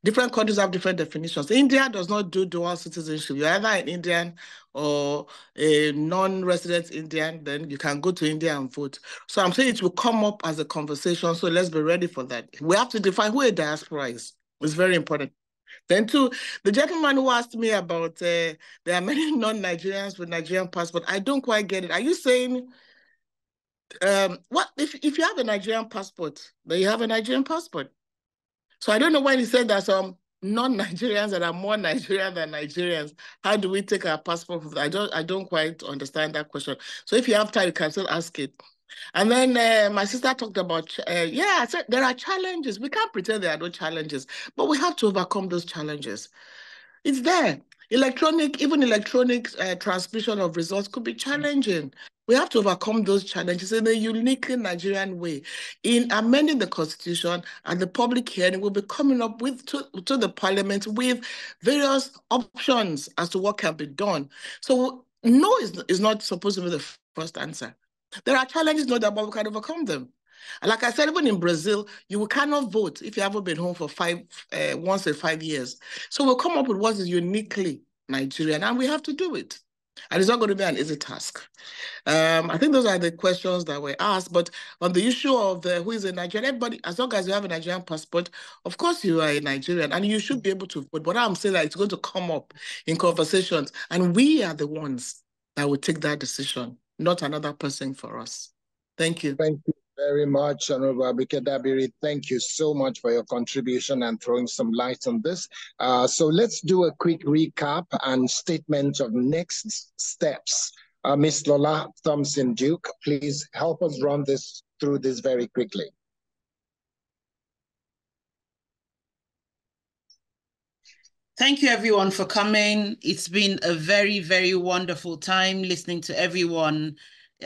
Different countries have different definitions. India does not do dual citizenship. You're either an Indian or a non-resident Indian, then you can go to India and vote. So I'm saying it will come up as a conversation, so let's be ready for that. We have to define who a diaspora is. It's very important. Then too, the gentleman who asked me about there are many non-Nigerians with Nigerian passport, I don't quite get it. Are you saying, what if you have a Nigerian passport, then you have a Nigerian passport? So I don't know why he said that some non-Nigerians that are more Nigerian than Nigerians. How do we take our passport? I don't quite understand that question. So if you have time, you can still ask it. And then my sister talked about, I said there are challenges. We can't pretend there are no challenges, but we have to overcome those challenges. It's there. Even electronic transmission of results could be challenging. We have to overcome those challenges in a uniquely Nigerian way. In amending the Constitution and the public hearing, we'll be coming up with to the Parliament with various options as to what can be done. So no is not supposed to be the first answer. There are challenges, no doubt, but we can overcome them. And like I said, even in Brazil, you cannot vote if you haven't been home for once in 5 years. So we'll come up with what is uniquely Nigerian, and we have to do it. And it's not going to be an easy task. I think those are the questions that were asked. But on the issue of who is a Nigerian, everybody, as long as you have a Nigerian passport, of course you are a Nigerian, and you should be able to vote. But I'm saying that it's going to come up in conversations, and we are the ones that will take that decision, not another person for us. Thank you. Thank you very much, Honorable Abike Dabiri. Thank you so much for your contribution and throwing some light on this. So let's do a quick recap and statement of next steps. Ms. Lola Thompson-Duke, please help us run through this very quickly. Thank you, everyone, for coming. It's been a very, very wonderful time listening to everyone.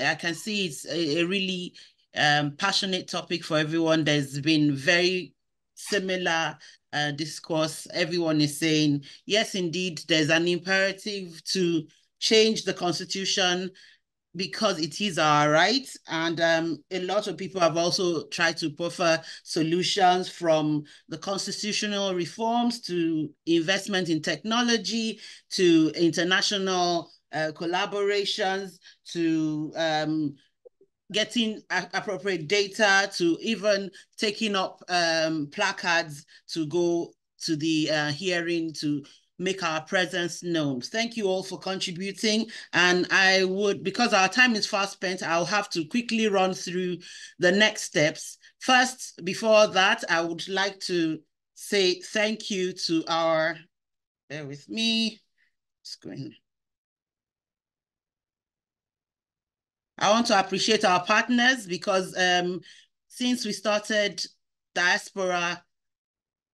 I can see it's a really passionate topic for everyone. There's been very similar discourse. Everyone is saying, yes, indeed, there's an imperative to change the Constitution because it is our right. And a lot of people have also tried to proffer solutions, from the constitutional reforms to investment in technology to international collaborations to getting appropriate data, to even taking up placards to go to the hearing to make our presence known. Thank you all for contributing. And I would, because our time is fast spent, I'll have to quickly run through the next steps. First, before that, I would like to say thank you to our, bear with me, screen. I want to appreciate our partners because since we started Diaspora,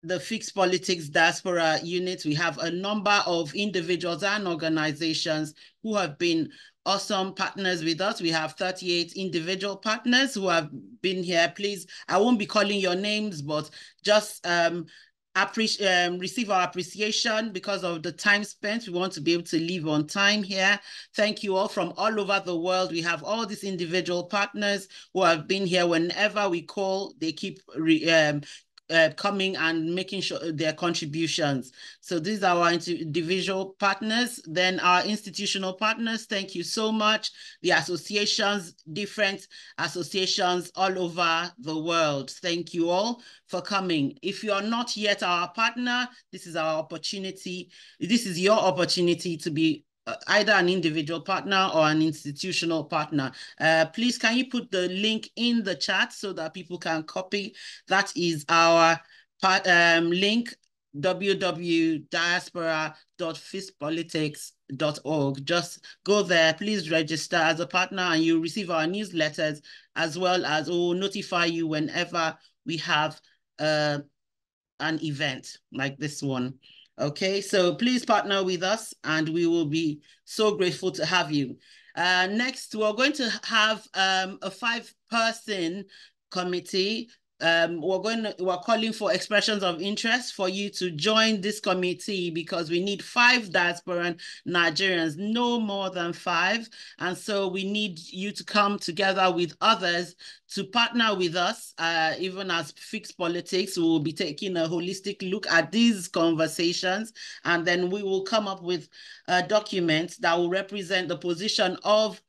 the Fixed Politics Diaspora Unit, we have a number of individuals and organizations who have been awesome partners with us. We have 38 individual partners who have been here. Please, I won't be calling your names, but just receive our appreciation because of the time spent. We want to be able to leave on time here. Thank you all from all over the world. We have all these individual partners who have been here. Whenever we call, they keep coming and making sure their contributions. So these are our individual partners. Then our institutional partners, thank you so much. The associations, different associations all over the world. Thank you all for coming. If you are not yet our partner, this is our opportunity. This is your opportunity to be either an individual partner or an institutional partner. Please, can you put the link in the chat so that people can copy? That is our link, www.diaspora.fixpolitics.org. Just go there, please register as a partner and you'll receive our newsletters, as well as we'll notify you whenever we have an event like this one. Okay, so please partner with us and we will be so grateful to have you. Next, we're going to have a 5-person committee. We're calling for expressions of interest for you to join this committee because we need 5 diasporan Nigerians, no more than 5. And so we need you to come together with others to partner with us. Even as Fixed Politics, we will be taking a holistic look at these conversations, and then we will come up with a document that will represent the position of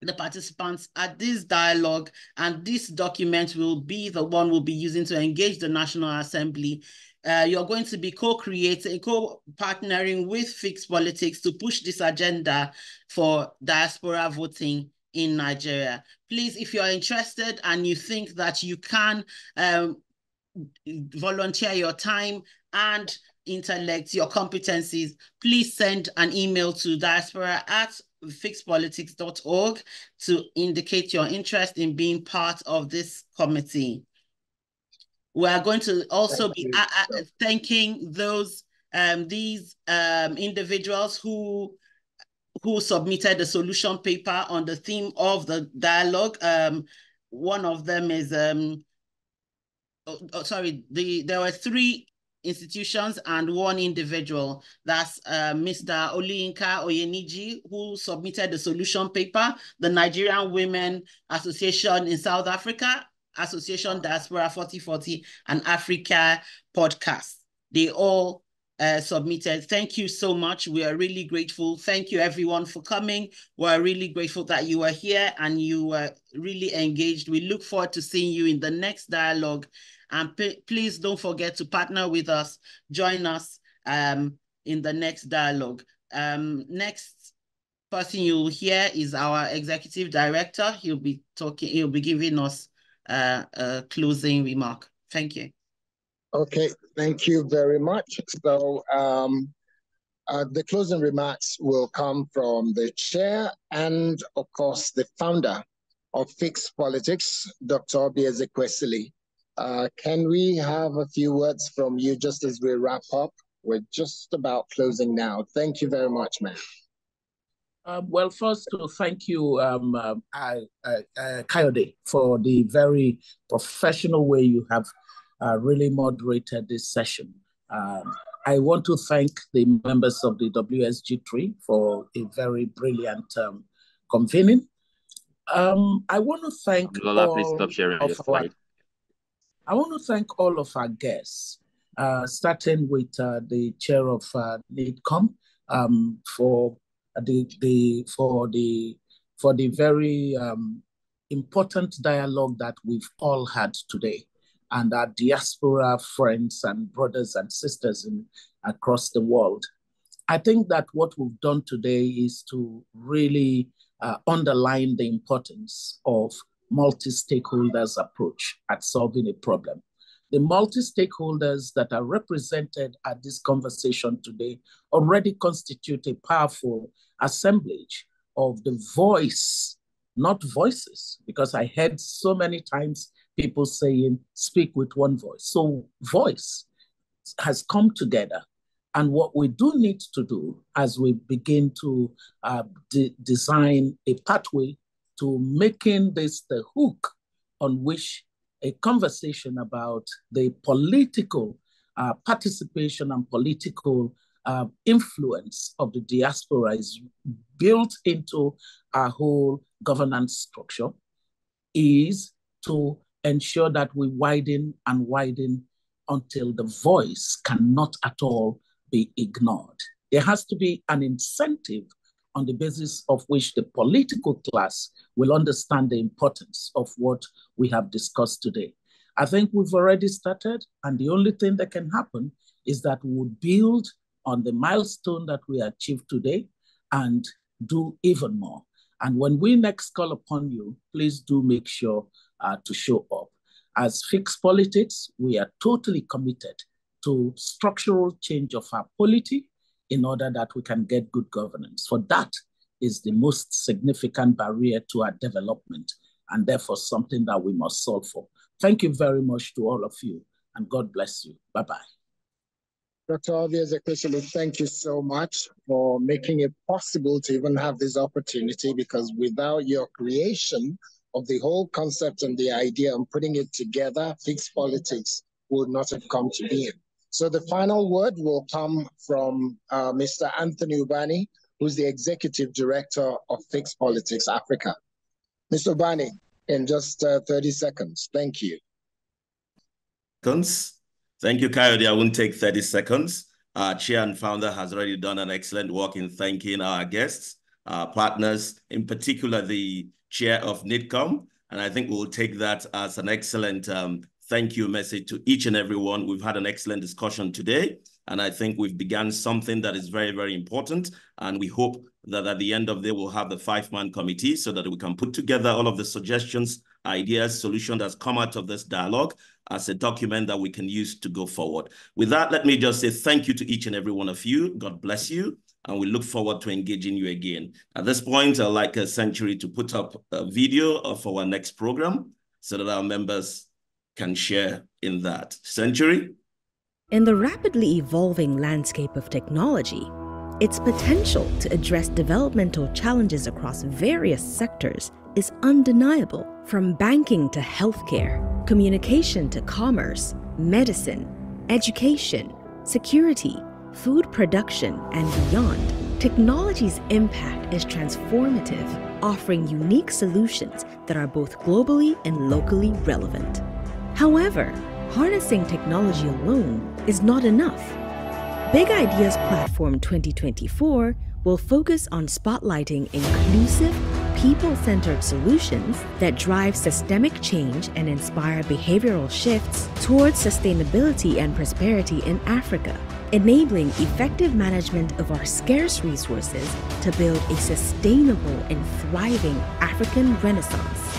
the participants at this dialogue, and this document will be the one we'll be using to engage the National Assembly. You're going to be co-partnering with Fixed Politics to push this agenda for diaspora voting in Nigeria. Please, if you're interested and you think that you can volunteer your time and intellect, your competencies, please send an email to diaspora@fixedpolitics.org to indicate your interest in being part of this committee. We are going to also be thanking these individuals who submitted a solution paper on the theme of the dialogue. One of them is, there were 3 institutions and 1 individual. That's Mr. Olayinka Oyeniji, who submitted the solution paper, the Nigerian Women Association in South Africa, Association Diaspora 4040, and Africa Podcast. They all submitted. Thank you so much. We are really grateful. Thank you everyone for coming. We're really grateful that you were here and you were really engaged. We look forward to seeing you in the next dialogue. And please don't forget to partner with us. Join us in the next dialogue. Next person you'll hear is our executive director. He'll be giving us a closing remark. Thank you. Okay, thank you very much. So the closing remarks will come from the chair and, of course, the founder of Fixed Politics, Dr. Obi Ezekwesili. Can we have a few words from you just as we wrap up? We're just about closing now. Thank you very much, ma'am. Well, first to thank you, Kayode, for the very professional way you have really moderated this session. I want to thank the members of the WSG3 for a very brilliant convening. I want to thank Lola, please stop sharing your slide. I want to thank all of our guests, starting with the chair of NIDCOM for the very important dialogue that we've all had today, and our diaspora friends and brothers and sisters across the world. I think that what we've done today is to really underline the importance of multi-stakeholders approach at solving a problem. The multi-stakeholders that are represented at this conversation today already constitute a powerful assemblage of the voice, not voices, because I heard so many times people saying, speak with one voice. So voice has come together. And what we do need to do as we begin to design a pathway to making this the hook on which a conversation about the political participation and political influence of the diaspora is built into our whole governance structure is to ensure that we widen and widen until the voice cannot at all be ignored. There has to be an incentive on the basis of which the political class will understand the importance of what we have discussed today. I think we've already started, and the only thing that can happen is that we would build on the milestone that we achieved today and do even more. And when we next call upon you, please do make sure to show up. As Fixed Politics, we are totally committed to structural change of our polity in order that we can get good governance. For that is the most significant barrier to our development, and therefore something that we must solve for. Thank you very much to all of you, and God bless you. Bye-bye. Dr. Obi Ezekwesili, thank you so much for making it possible to even have this opportunity, because without your creation of the whole concept and the idea and putting it together, Fixed Politics would not have come to be. So the final word will come from Mr. Anthony Ubani, who's the Executive Director of Fixed Politics Africa. Mr. Ubani, in just 30 seconds. Thank you. Thank you, Kayode. I won't take 30 seconds. Our chair and founder has already done an excellent work in thanking our guests, our partners, in particular the chair of NIDCOM. And I think we'll take that as an excellent thank you message to each and every one. We've had an excellent discussion today. And I think we've begun something that is very, very important. And we hope that at the end of the day, we'll have the 5-man committee so that we can put together all of the suggestions, ideas, solutions that's come out of this dialogue as a document that we can use to go forward. With that, let me just say thank you to each and every one of you. God bless you. And we look forward to engaging you again. At this point, I'd like Century to put up a video of our next program so that our members can share in that. Century? In the rapidly evolving landscape of technology, its potential to address developmental challenges across various sectors is undeniable, from banking to healthcare, communication to commerce, medicine, education, security, food production, and beyond. Technology's impact is transformative, offering unique solutions that are both globally and locally relevant. However, harnessing technology alone is not enough. Big Ideas Platform 2024 will focus on spotlighting inclusive, people-centered solutions that drive systemic change and inspire behavioral shifts towards sustainability and prosperity in Africa, enabling effective management of our scarce resources to build a sustainable and thriving African renaissance.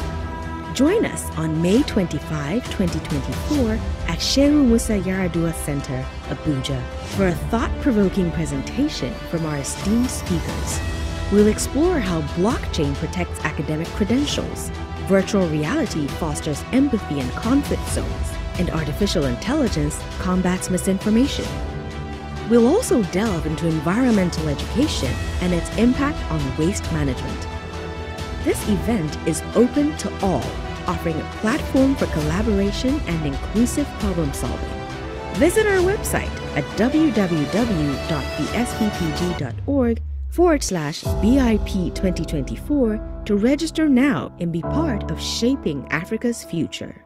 Join us on May 25, 2024 at Shehu Musa Yaradua Center, Abuja, for a thought-provoking presentation from our esteemed speakers. We'll explore how blockchain protects academic credentials, virtual reality fosters empathy in conflict zones, and artificial intelligence combats misinformation. We'll also delve into environmental education and its impact on waste management. This event is open to all, offering a platform for collaboration and inclusive problem solving. Visit our website at www.thesppg.org/BIP 2024 to register now and be part of shaping Africa's future.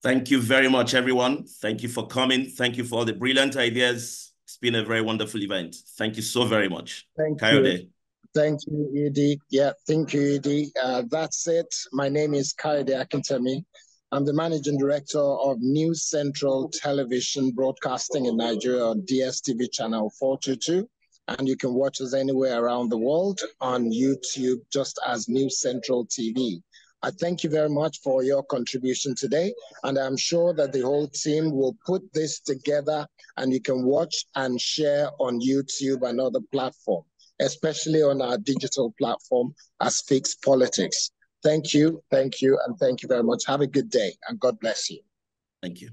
Thank you very much, everyone. Thank you for coming. Thank you for all the brilliant ideas. It's been a very wonderful event. Thank you so very much. Thank Kayode. you. Thank you, Edie. Yeah, thank you, Edie. That's it. My name is Kayode Akintemi. I'm the Managing Director of News Central Television Broadcasting in Nigeria on DSTV channel 422. And you can watch us anywhere around the world on YouTube, just as News Central TV. I thank you very much for your contribution today, and I'm sure that the whole team will put this together and you can watch and share on YouTube and other platforms, especially on our digital platform as Fix Politics. Thank you, and thank you very much. Have a good day, and God bless you. Thank you.